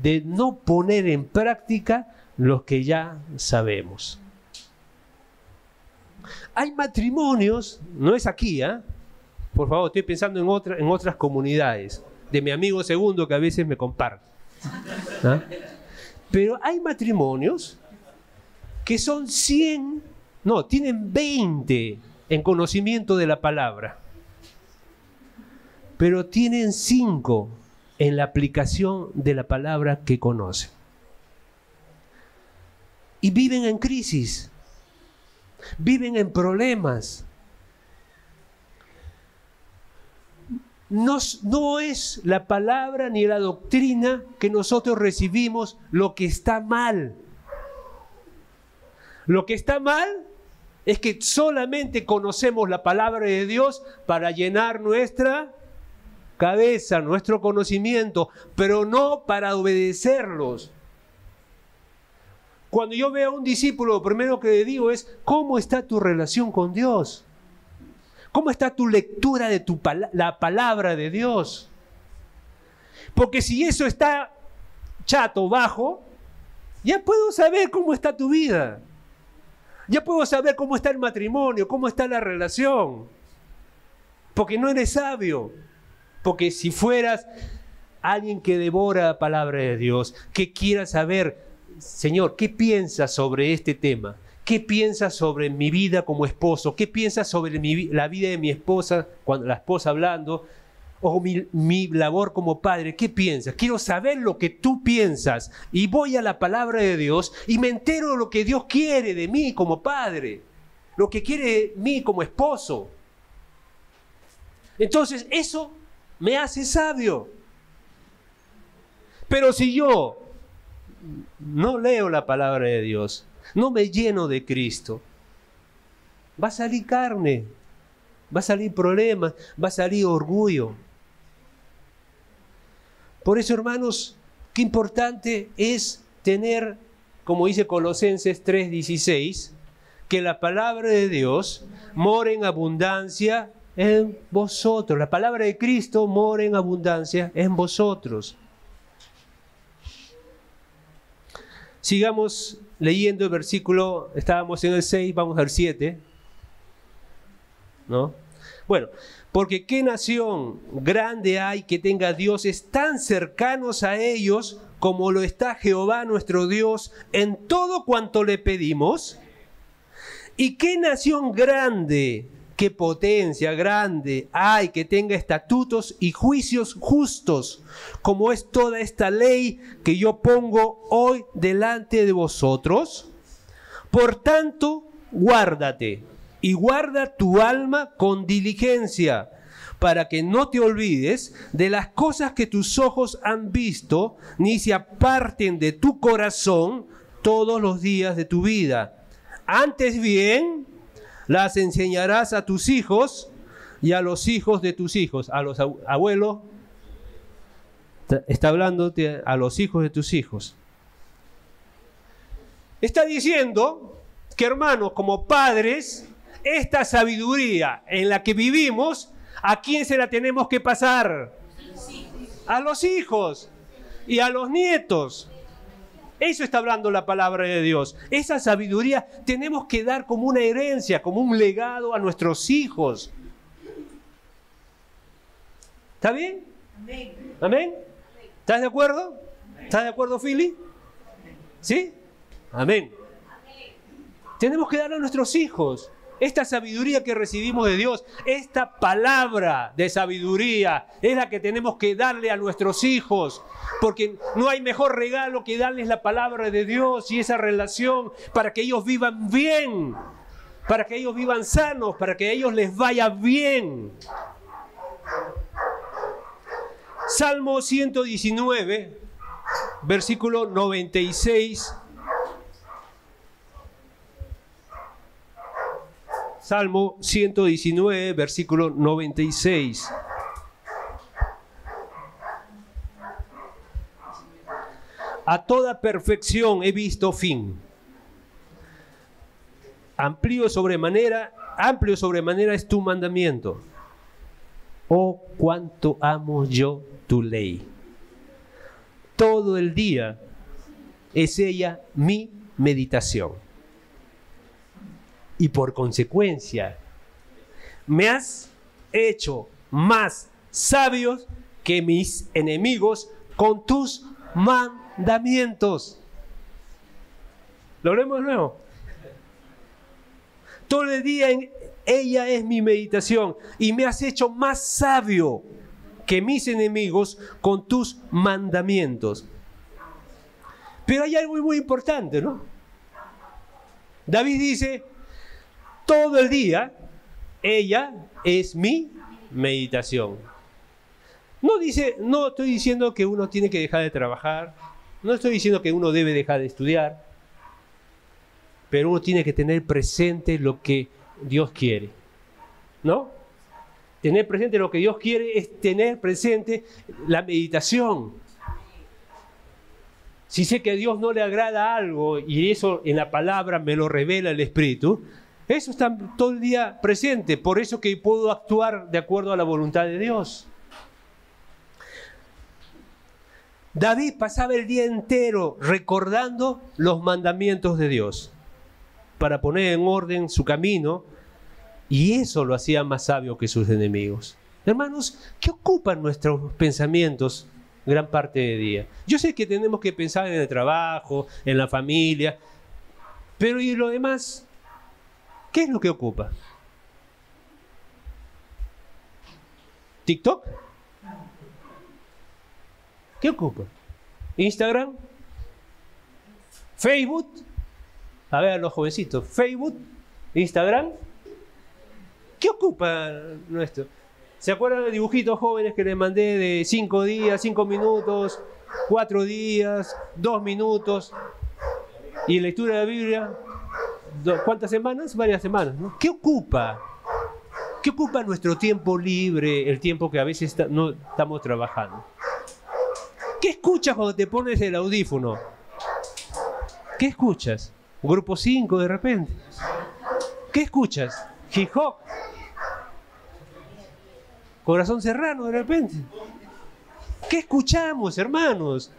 de no poner en práctica lo que ya sabemos. Hay matrimonios, no es aquí, por favor, estoy pensando en otras comunidades, de mi amigo Segundo que a veces me comparte. Pero hay matrimonios que son 100, no, tienen 20 en conocimiento de la palabra, pero tienen 5 en la aplicación de la palabra que conocen. Y viven en crisis, viven en problemas. No es la palabra ni la doctrina que nosotros recibimos lo que está mal. Lo que está mal es que solamente conocemos la palabra de Dios para llenar nuestra cabeza, nuestro conocimiento, pero no para obedecerlos. Cuando yo veo a un discípulo, lo primero que le digo es: ¿cómo está tu relación con Dios? ¿Cómo está tu lectura de la palabra de Dios? Porque si eso está chato, bajo, ya puedo saber cómo está tu vida. Ya puedo saber cómo está el matrimonio, cómo está la relación. Porque no eres sabio. Porque si fueras alguien que devora la palabra de Dios, que quiera saber, Señor, ¿qué piensas sobre este tema? ¿Qué piensas sobre mi vida como esposo? ¿Qué piensas sobre la vida de mi esposa, cuando la esposa hablando? O mi labor como padre, ¿qué piensas? Quiero saber lo que tú piensas. Y voy a la palabra de Dios y me entero de lo que Dios quiere de mí como padre, lo que quiere de mí como esposo. Entonces, eso me hace sabio. Pero si yo no leo la palabra de Dios, no me lleno de Cristo, va a salir carne, va a salir problemas, va a salir orgullo. Por eso, hermanos, qué importante es tener, como dice Colosenses 3:16, que la palabra de Dios more en abundancia en vosotros. La palabra de Cristo more en abundancia en vosotros. Sigamos leyendo el versículo, estábamos en el 6, vamos al 7, ¿no? Bueno, porque qué nación grande hay que tenga dioses tan cercanos a ellos como lo está Jehová nuestro Dios en todo cuanto le pedimos. Y qué nación grande, qué potencia grande hay que tenga estatutos y juicios justos, como es toda esta ley que yo pongo hoy delante de vosotros. Por tanto, guárdate y guarda tu alma con diligencia, para que no te olvides de las cosas que tus ojos han visto, ni se aparten de tu corazón todos los días de tu vida. Antes bien, las enseñarás a tus hijos y a los hijos de tus hijos. A los abuelos, está hablándote a los hijos de tus hijos. Está diciendo que, hermanos, como padres, esta sabiduría en la que vivimos, ¿a quién se la tenemos que pasar? A los hijos y a los nietos. Eso está hablando la palabra de Dios. Esa sabiduría tenemos que dar como una herencia, como un legado a nuestros hijos. ¿Está bien? Amén. ¿Amén? ¿Estás de acuerdo? ¿Estás de acuerdo, Philly? ¿Sí? Amén. Tenemos que darle a nuestros hijos esta sabiduría que recibimos de Dios. Esta palabra de sabiduría es la que tenemos que darle a nuestros hijos, porque no hay mejor regalo que darles la palabra de Dios y esa relación para que ellos vivan bien, para que ellos vivan sanos, para que a ellos les vaya bien. Salmo 119, versículo 96. Salmo 119, versículo 96. A toda perfección he visto fin. Amplio sobremanera es tu mandamiento. Oh, cuánto amo yo tu ley. Todo el día es ella mi meditación. Y por consecuencia, me has hecho más sabios que mis enemigos con tus mandamientos. Lo leemos de nuevo. Todo el día en ella es mi meditación y me has hecho más sabio que mis enemigos con tus mandamientos. Pero hay algo muy importante, ¿no? David dice, todo el día ella es mi meditación. No estoy diciendo que uno tiene que dejar de trabajar, no estoy diciendo que uno debe dejar de estudiar, pero uno tiene que tener presente lo que Dios quiere, ¿no? Tener presente lo que Dios quiere es tener presente la meditación. Si sé que a Dios no le agrada algo y eso en la palabra me lo revela el Espíritu, eso está todo el día presente, por eso que puedo actuar de acuerdo a la voluntad de Dios. David pasaba el día entero recordando los mandamientos de Dios para poner en orden su camino, y eso lo hacía más sabio que sus enemigos. Hermanos, ¿qué ocupan nuestros pensamientos gran parte del día. Yo sé que tenemos que pensar en el trabajo, en la familia, pero ¿y lo demás? ¿Qué es lo que ocupa? ¿TikTok? ¿Qué ocupa? ¿Instagram? ¿Facebook? A ver, los jovencitos, ¿Facebook? ¿Instagram? ¿Qué ocupa nuestro? ¿Se acuerdan de dibujitos jóvenes que les mandé de 5 días, 5 minutos, 4 días, 2 minutos? Y lectura de la Biblia, ¿cuántas semanas? Varias semanas, ¿no? ¿Qué ocupa? ¿Qué ocupa nuestro tiempo libre, el tiempo que a veces no estamos trabajando? ¿Qué escuchas cuando te pones el audífono? ¿Qué escuchas? Grupo 5 de repente. ¿Qué escuchas? Hip hop. Corazón Serrano de repente. ¿Qué escuchamos, hermanos?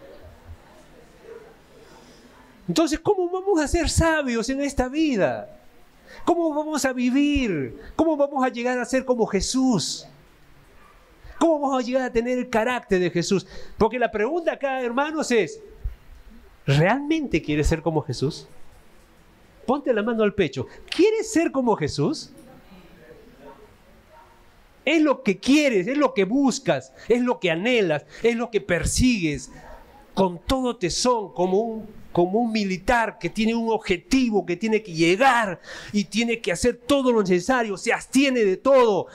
Entonces, ¿cómo vamos a ser sabios en esta vida? ¿Cómo vamos a vivir? ¿Cómo vamos a llegar a ser como Jesús? ¿Cómo vamos a llegar a tener el carácter de Jesús? Porque la pregunta acá, hermanos, es, ¿realmente quieres ser como Jesús? Ponte la mano al pecho. ¿Quieres ser como Jesús? Es lo que quieres, es lo que buscas, es lo que anhelas, es lo que persigues con todo tesón, como un militar que tiene un objetivo, que tiene que llegar y tiene que hacer todo lo necesario, se abstiene de todo,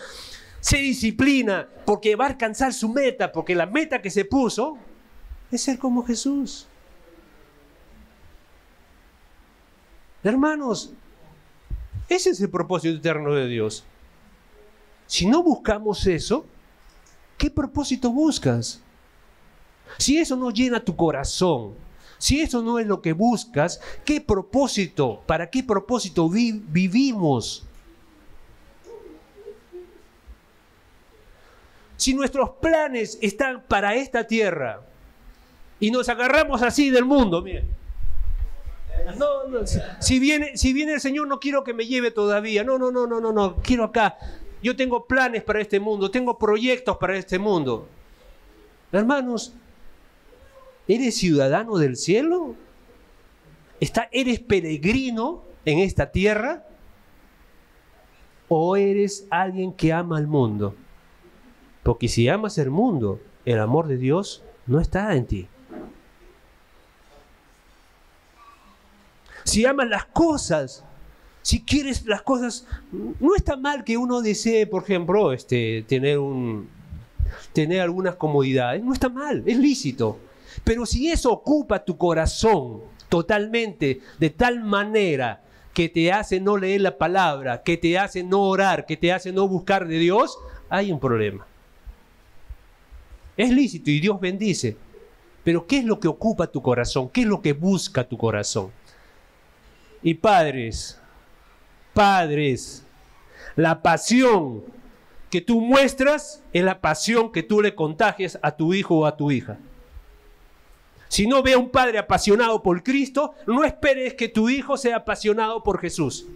se disciplina porque va a alcanzar su meta, porque la meta que se puso es ser como Jesús. Hermanos, ese es el propósito eterno de Dios. Si no buscamos eso, ¿qué propósito buscas? Si eso no llena tu corazón, si eso no es lo que buscas, ¿qué propósito? ¿Para qué propósito vivimos? Si nuestros planes están para esta tierra y nos agarramos así del mundo, miren. No, si viene el Señor, no quiero que me lleve todavía. No, quiero acá. Yo tengo planes para este mundo, tengo proyectos para este mundo. Hermanos, ¿eres ciudadano del cielo? ¿Eres peregrino en esta tierra? ¿O eres alguien que ama al mundo? Porque si amas el mundo, el amor de Dios no está en ti. Si amas las cosas, si quieres las cosas, no está mal que uno desee, por ejemplo, tener algunas comodidades, no está mal, es lícito. Pero si eso ocupa tu corazón totalmente, de tal manera que te hace no leer la palabra, que te hace no orar, que te hace no buscar de Dios, hay un problema. Es lícito y Dios bendice. Pero ¿qué es lo que ocupa tu corazón? ¿Qué es lo que busca tu corazón? Y padres, la pasión que tú muestras es la pasión que tú le contagias a tu hijo o a tu hija. Si no ve a un padre apasionado por Cristo, no esperes que tu hijo sea apasionado por Jesús.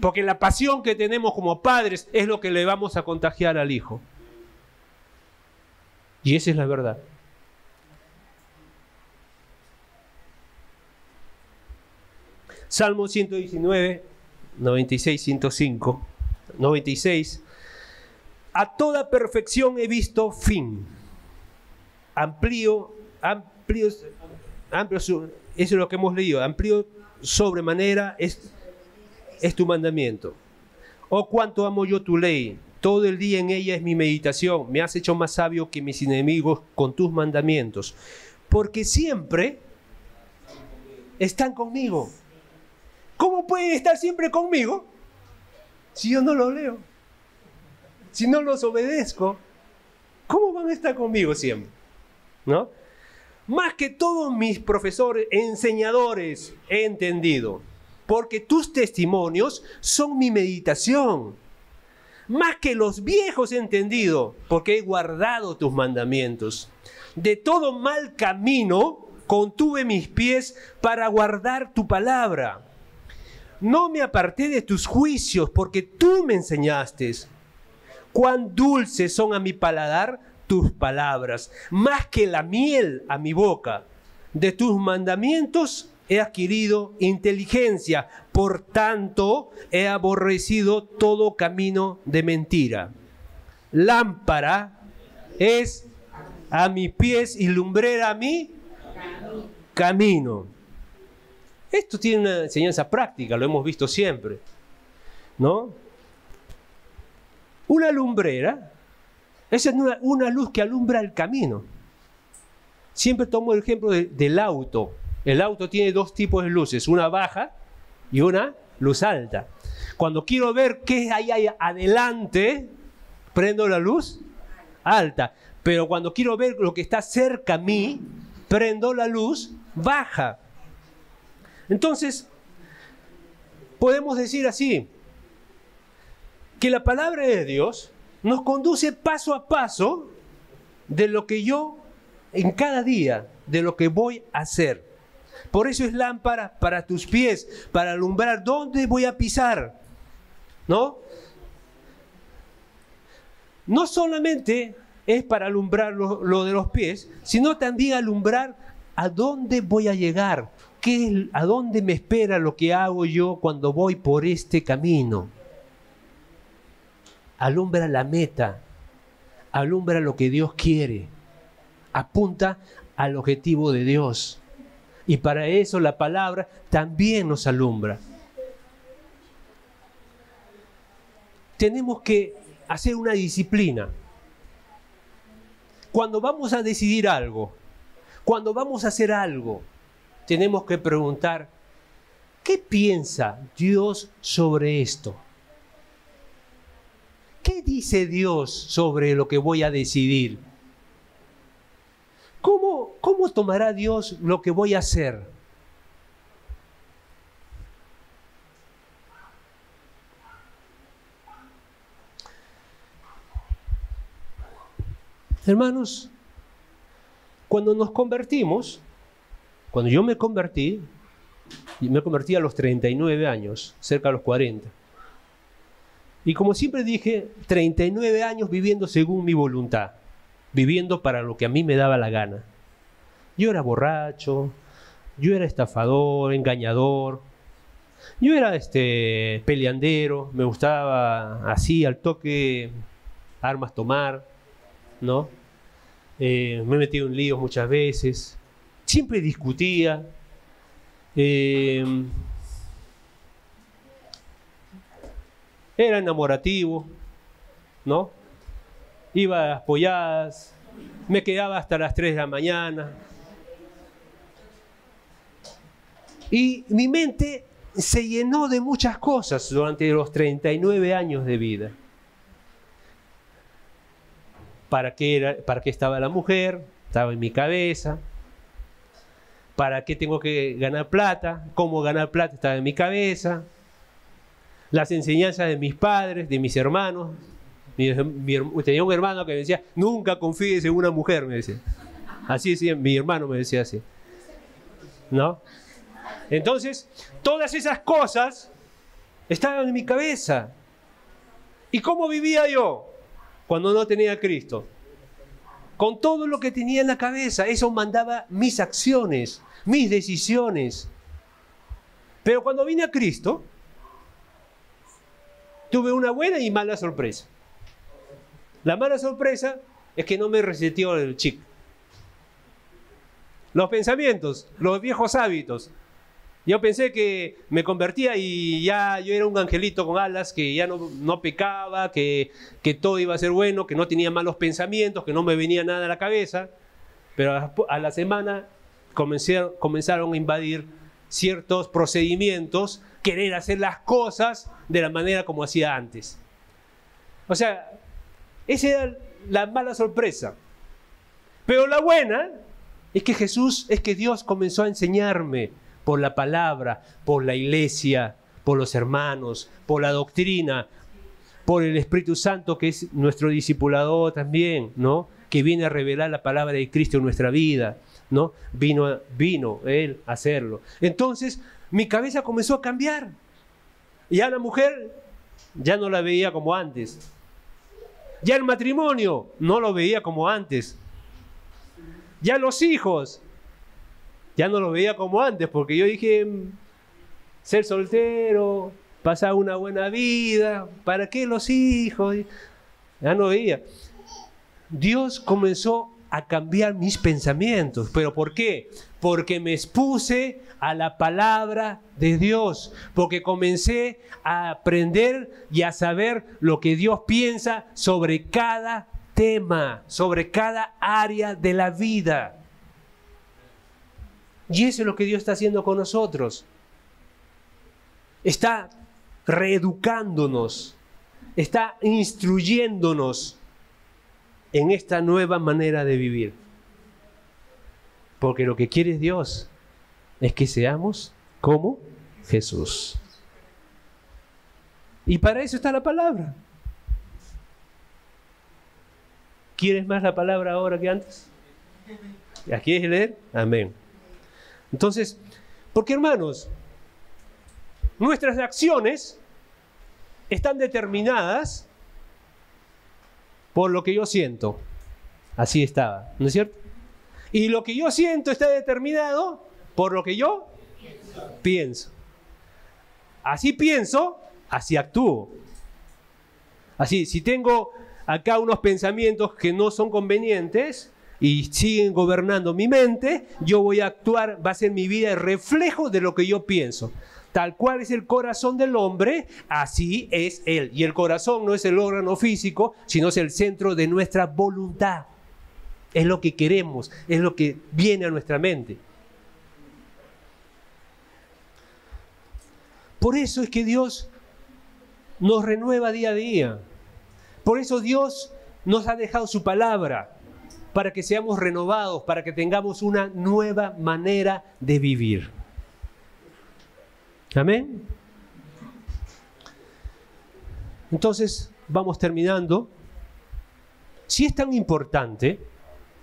Porque la pasión que tenemos como padres es lo que le vamos a contagiar al hijo. Y esa es la verdad. Salmo 119, 96, 105, 96. A toda perfección he visto fin. Amplio, eso es lo que hemos leído. Amplio sobremanera es tu mandamiento. Oh, cuánto amo yo tu ley. Todo el día en ella es mi meditación. Me has hecho más sabio que mis enemigos con tus mandamientos. Porque siempre están conmigo. ¿Cómo pueden estar siempre conmigo si yo no lo leo? Si no los obedezco, ¿cómo van a estar conmigo siempre? ¿No? Más que todos mis profesores, enseñadores, he entendido, porque tus testimonios son mi meditación. Más que los viejos he entendido, porque he guardado tus mandamientos. De todo mal camino contuve mis pies para guardar tu palabra. No me aparté de tus juicios, porque tú me enseñaste. cuán dulces son a mi paladar tus palabras, más que la miel a mi boca. De tus mandamientos he adquirido inteligencia, por tanto he aborrecido todo camino de mentira. Lámpara es a mis pies y lumbrera a mi camino. Esto tiene una enseñanza práctica, lo hemos visto siempre, ¿no? Una lumbrera, esa es una luz que alumbra el camino. Siempre tomo el ejemplo del auto. El auto tiene dos tipos de luces, una baja y una luz alta. Cuando quiero ver qué hay adelante, prendo la luz alta. Pero cuando quiero ver lo que está cerca a mí, prendo la luz baja. Entonces, podemos decir así, que la palabra de Dios nos conduce paso a paso de lo que yo, en cada día, de lo que voy a hacer. Por eso es lámpara para tus pies, para alumbrar dónde voy a pisar, ¿no? No solamente es para alumbrar lo de los pies, sino también alumbrar a dónde voy a llegar, a dónde me espera lo que hago yo cuando voy por este camino. Alumbra la meta, alumbra lo que Dios quiere, apunta al objetivo de Dios. Y para eso la palabra también nos alumbra. Tenemos que hacer una disciplina. Cuando vamos a decidir algo, cuando vamos a hacer algo, tenemos que preguntar, ¿qué piensa Dios sobre esto? ¿Qué dice Dios sobre lo que voy a decidir? ¿Cómo tomará Dios lo que voy a hacer? Hermanos, cuando nos convertimos, cuando yo me convertí a los 39 años, cerca de los 40. Y como siempre dije, 39 años viviendo según mi voluntad, viviendo para lo que a mí me daba la gana. Yo era borracho, yo era estafador, engañador, yo era peleandero, me gustaba así al toque armas tomar, ¿no? Me he metido en líos muchas veces, siempre discutía, era enamorativo, ¿no? Iba a las polladas, me quedaba hasta las 3 de la mañana. Y mi mente se llenó de muchas cosas durante los 39 años de vida. ¿Para qué estaba la mujer? Estaba en mi cabeza. ¿Para qué tengo que ganar plata? ¿Cómo ganar plata? Estaba en mi cabeza. Las enseñanzas de mis padres, de mis hermanos. Tenía un hermano que me decía, nunca confíes en una mujer, me decía. Así decía, mi hermano me decía así. ¿No? Entonces, todas esas cosas estaban en mi cabeza. ¿Y cómo vivía yo cuando no tenía a Cristo? Con todo lo que tenía en la cabeza. Eso mandaba mis acciones, mis decisiones. Pero cuando vine a Cristo, tuve una buena y mala sorpresa. La mala sorpresa es que no me reseteó el chip. Los pensamientos, los viejos hábitos. Yo pensé que me convertía y ya yo era un angelito con alas, que ya no pecaba, que todo iba a ser bueno, que no tenía malos pensamientos, que no me venía nada a la cabeza. Pero a la semana comenzaron a invadir ciertos procedimientos, querer hacer las cosas de la manera como hacía antes. O sea, esa era la mala sorpresa. Pero la buena es que Dios comenzó a enseñarme por la palabra, por la iglesia, por los hermanos, por la doctrina, por el Espíritu Santo, que es nuestro discipulador también, ¿no? Que viene a revelar la palabra de Cristo en nuestra vida, ¿no? Vino Él a hacerlo. Entonces, mi cabeza comenzó a cambiar. Y a la mujer ya no la veía como antes. Ya el matrimonio no lo veía como antes. Ya los hijos, ya no lo veía como antes, porque yo dije, ser soltero, pasar una buena vida, ¿para qué los hijos? Ya no veía. Dios comenzó a cambiar mis pensamientos. ¿Pero por qué? Porque me expuse a la palabra de Dios, porque comencé a aprender y a saber lo que Dios piensa sobre cada tema, sobre cada área de la vida. Y eso es lo que Dios está haciendo con nosotros. Está reeducándonos, está instruyéndonos en esta nueva manera de vivir. Porque lo que quiere Dios es que seamos como Jesús. Y para eso está la palabra. ¿Quieres más la palabra ahora que antes? ¿La quieres leer? Amén. Entonces, porque hermanos, nuestras acciones están determinadas por lo que yo siento. Así estaba, ¿no es cierto? Y lo que yo siento está determinado por lo que yo pienso. Así pienso, así actúo. Así, si tengo acá unos pensamientos que no son convenientes y siguen gobernando mi mente, yo voy a actuar, va a ser mi vida el reflejo de lo que yo pienso. Tal cual es el corazón del hombre, así es él. Y el corazón no es el órgano físico, sino es el centro de nuestra voluntad. Es lo que queremos, es lo que viene a nuestra mente. Por eso es que Dios nos renueva día a día. Por eso Dios nos ha dejado su palabra, para que seamos renovados, para que tengamos una nueva manera de vivir. Amén. Entonces, vamos terminando. Si es tan importante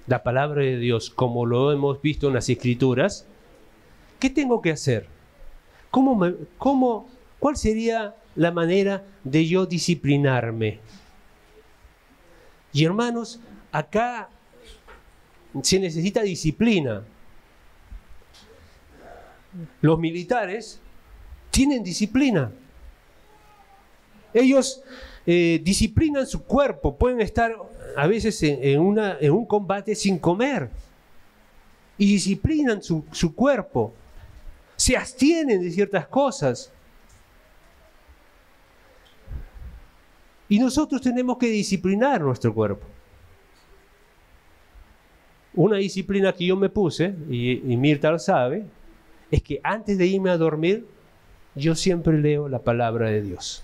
la palabra de Dios como lo hemos visto en las Escrituras, ¿qué tengo que hacer? ¿Cuál sería la manera de yo disciplinarme? Y hermanos, acá se necesita disciplina. Los militares tienen disciplina. Ellos disciplinan su cuerpo. Pueden estar a veces en un combate sin comer. Y disciplinan su cuerpo. Se abstienen de ciertas cosas. Y nosotros tenemos que disciplinar nuestro cuerpo. Una disciplina que yo me puse, y Mirta lo sabe, es que antes de irme a dormir, yo siempre leo la palabra de Dios.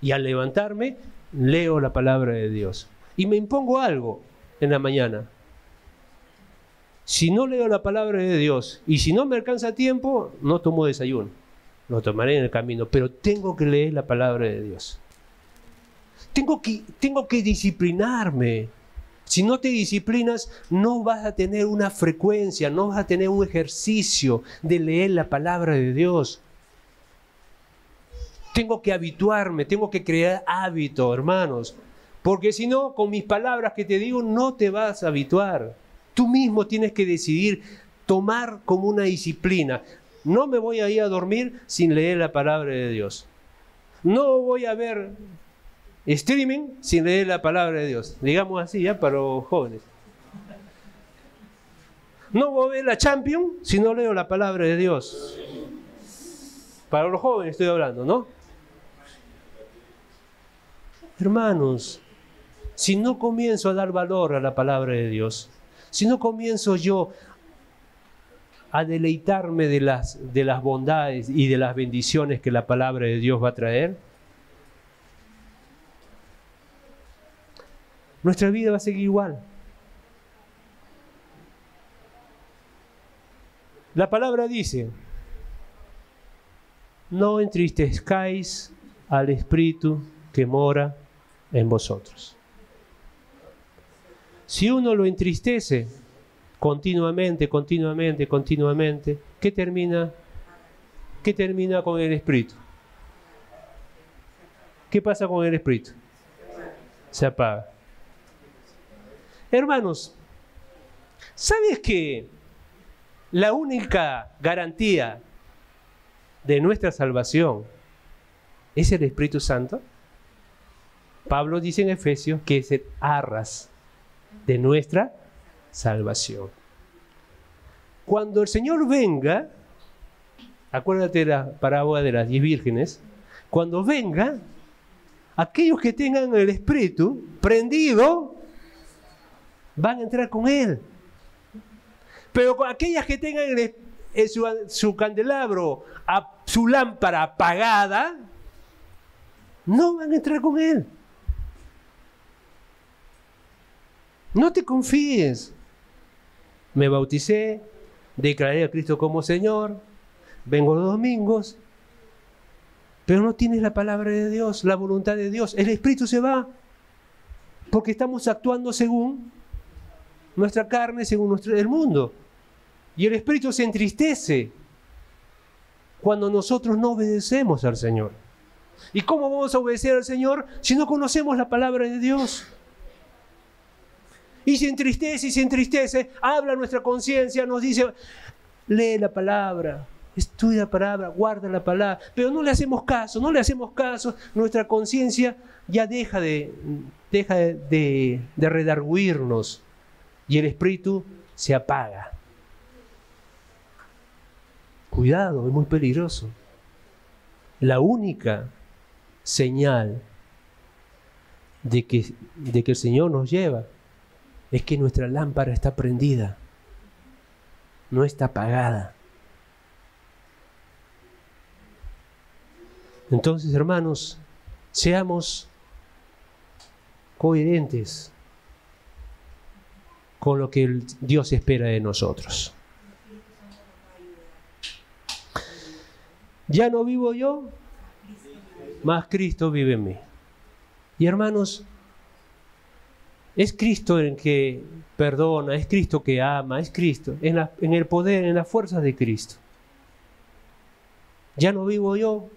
Y al levantarme, leo la palabra de Dios. Y me impongo algo en la mañana. Si no leo la palabra de Dios y si no me alcanza tiempo, no tomo desayuno. Lo tomaré en el camino, pero tengo que leer la palabra de Dios. Tengo que disciplinarme. Si no te disciplinas, no vas a tener una frecuencia, no vas a tener un ejercicio de leer la palabra de Dios. Tengo que habituarme, tengo que crear hábito, hermanos. Porque si no, con mis palabras que te digo, no te vas a habituar. Tú mismo tienes que decidir tomar como una disciplina. No me voy a ir a dormir sin leer la palabra de Dios. No voy a ver streaming sin leer la palabra de Dios. Digamos así, ya para los jóvenes. No voy a ver la Champions si no leo la palabra de Dios. Para los jóvenes estoy hablando, ¿no? Hermanos, si no comienzo a dar valor a la palabra de Dios, si no comienzo yo a deleitarme de las bondades y de las bendiciones que la palabra de Dios va a traer, nuestra vida va a seguir igual. La palabra dice: no entristezcáis al Espíritu que mora en vosotros. Si uno lo entristece continuamente, ¿qué termina con el Espíritu? ¿qué pasa con el espíritu? Se apaga. Hermanos, ¿sabes que la única garantía de nuestra salvación es el Espíritu Santo? Pablo dice en Efesios que es el arras de nuestra salvación. Cuando el Señor venga, acuérdate de la parábola de las 10 vírgenes, cuando venga, aquellos que tengan el Espíritu prendido van a entrar con Él. Pero con aquellas que tengan su candelabro, su lámpara apagada, no van a entrar con Él. No te confíes. Me bauticé, declaré a Cristo como Señor, vengo los domingos, pero no tienes la palabra de Dios, la voluntad de Dios. El Espíritu se va, porque estamos actuando según nuestra carne, según el mundo. Y el Espíritu se entristece cuando nosotros no obedecemos al Señor. ¿Y cómo vamos a obedecer al Señor si no conocemos la palabra de Dios? Y se entristece, habla nuestra conciencia, nos dice, lee la palabra, estudia la palabra, guarda la palabra, pero no le hacemos caso, nuestra conciencia ya deja de redarguirnos y el espíritu se apaga. Cuidado, es muy peligroso. La única señal de que el Señor nos lleva es que nuestra lámpara está prendida, no está apagada. Entonces, hermanos, seamos coherentes con lo que Dios espera de nosotros. Ya no vivo yo, mas Cristo vive en mí. Y hermanos, es Cristo el que perdona, es Cristo que ama, es Cristo, en el poder, en las fuerzas de Cristo. Ya no vivo yo,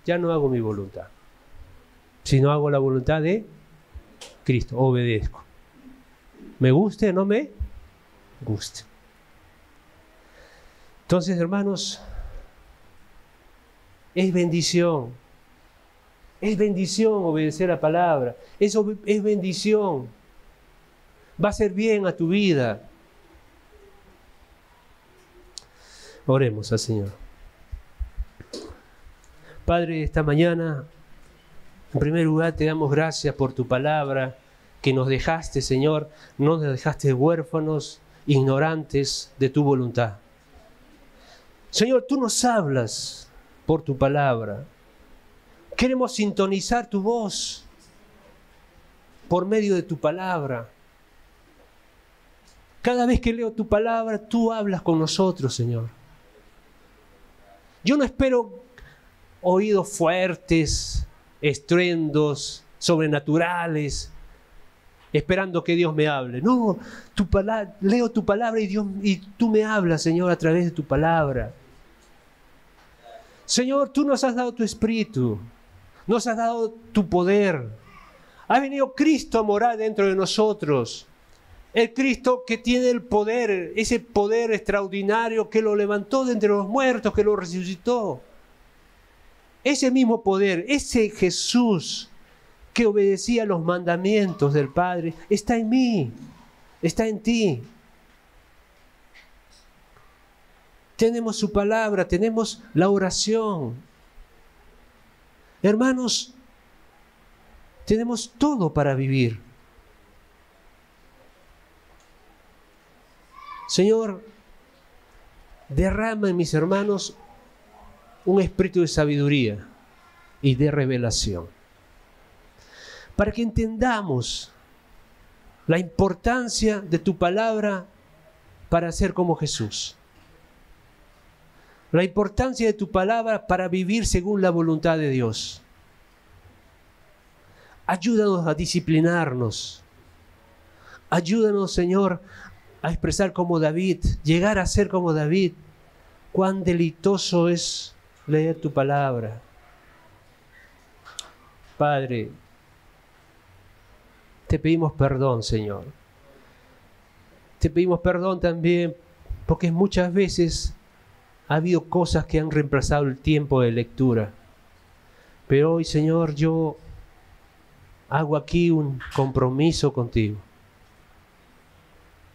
ya no hago mi voluntad, sino hago la voluntad de Cristo, obedezco. Me guste o no me guste. Entonces, hermanos, es bendición obedecer la palabra, eso es bendición, va a hacer bien a tu vida. Oremos al Señor. Padre, esta mañana, en primer lugar te damos gracias por tu palabra que nos dejaste, Señor, no nos dejaste huérfanos, ignorantes de tu voluntad. Señor, tú nos hablas por tu palabra. Queremos sintonizar tu voz por medio de tu palabra. Cada vez que leo tu palabra, tú hablas con nosotros, Señor. Yo no espero oídos fuertes, estruendos, sobrenaturales, esperando que Dios me hable. No, leo tu palabra y tú me hablas, Señor, a través de tu palabra. Señor, tú nos has dado tu espíritu, nos has dado tu poder. Ha venido Cristo a morar dentro de nosotros. El Cristo que tiene el poder, ese poder extraordinario que lo levantó de entre los muertos, que lo resucitó. Ese mismo poder, ese Jesús que obedecía los mandamientos del Padre, está en mí, está en ti. Tenemos su palabra, tenemos la oración. Hermanos, tenemos todo para vivir. Señor, derrama en mis hermanos un espíritu de sabiduría y de revelación, para que entendamos la importancia de tu palabra para ser como Jesús. La importancia de tu palabra para vivir según la voluntad de Dios. Ayúdanos a disciplinarnos. Ayúdanos, Señor, a expresar como David, llegar a ser como David. Cuán deleitoso es leer tu palabra. Padre, te pedimos perdón, Señor. Te pedimos perdón también porque muchas veces ha habido cosas que han reemplazado el tiempo de lectura. Pero hoy, Señor, yo hago aquí un compromiso contigo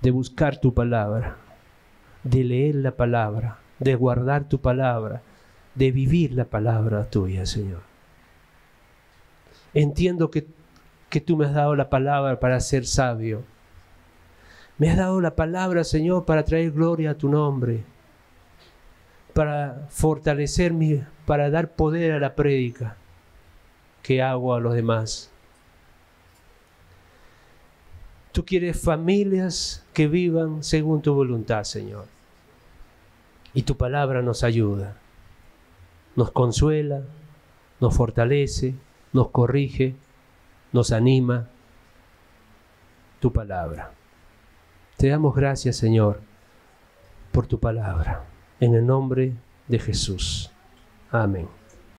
de buscar tu palabra, de leer la palabra, de guardar tu palabra, de vivir la palabra tuya, Señor. Entiendo que tú me has dado la palabra para ser sabio. Me has dado la palabra, Señor, para traer gloria a tu nombre, para fortalecerme, para dar poder a la prédica que hago a los demás. Tú quieres familias que vivan según tu voluntad, Señor. Y tu palabra nos ayuda, nos consuela, nos fortalece, nos corrige, nos anima. Tu palabra. Te damos gracias, Señor, por tu palabra. En el nombre de Jesús. Amén.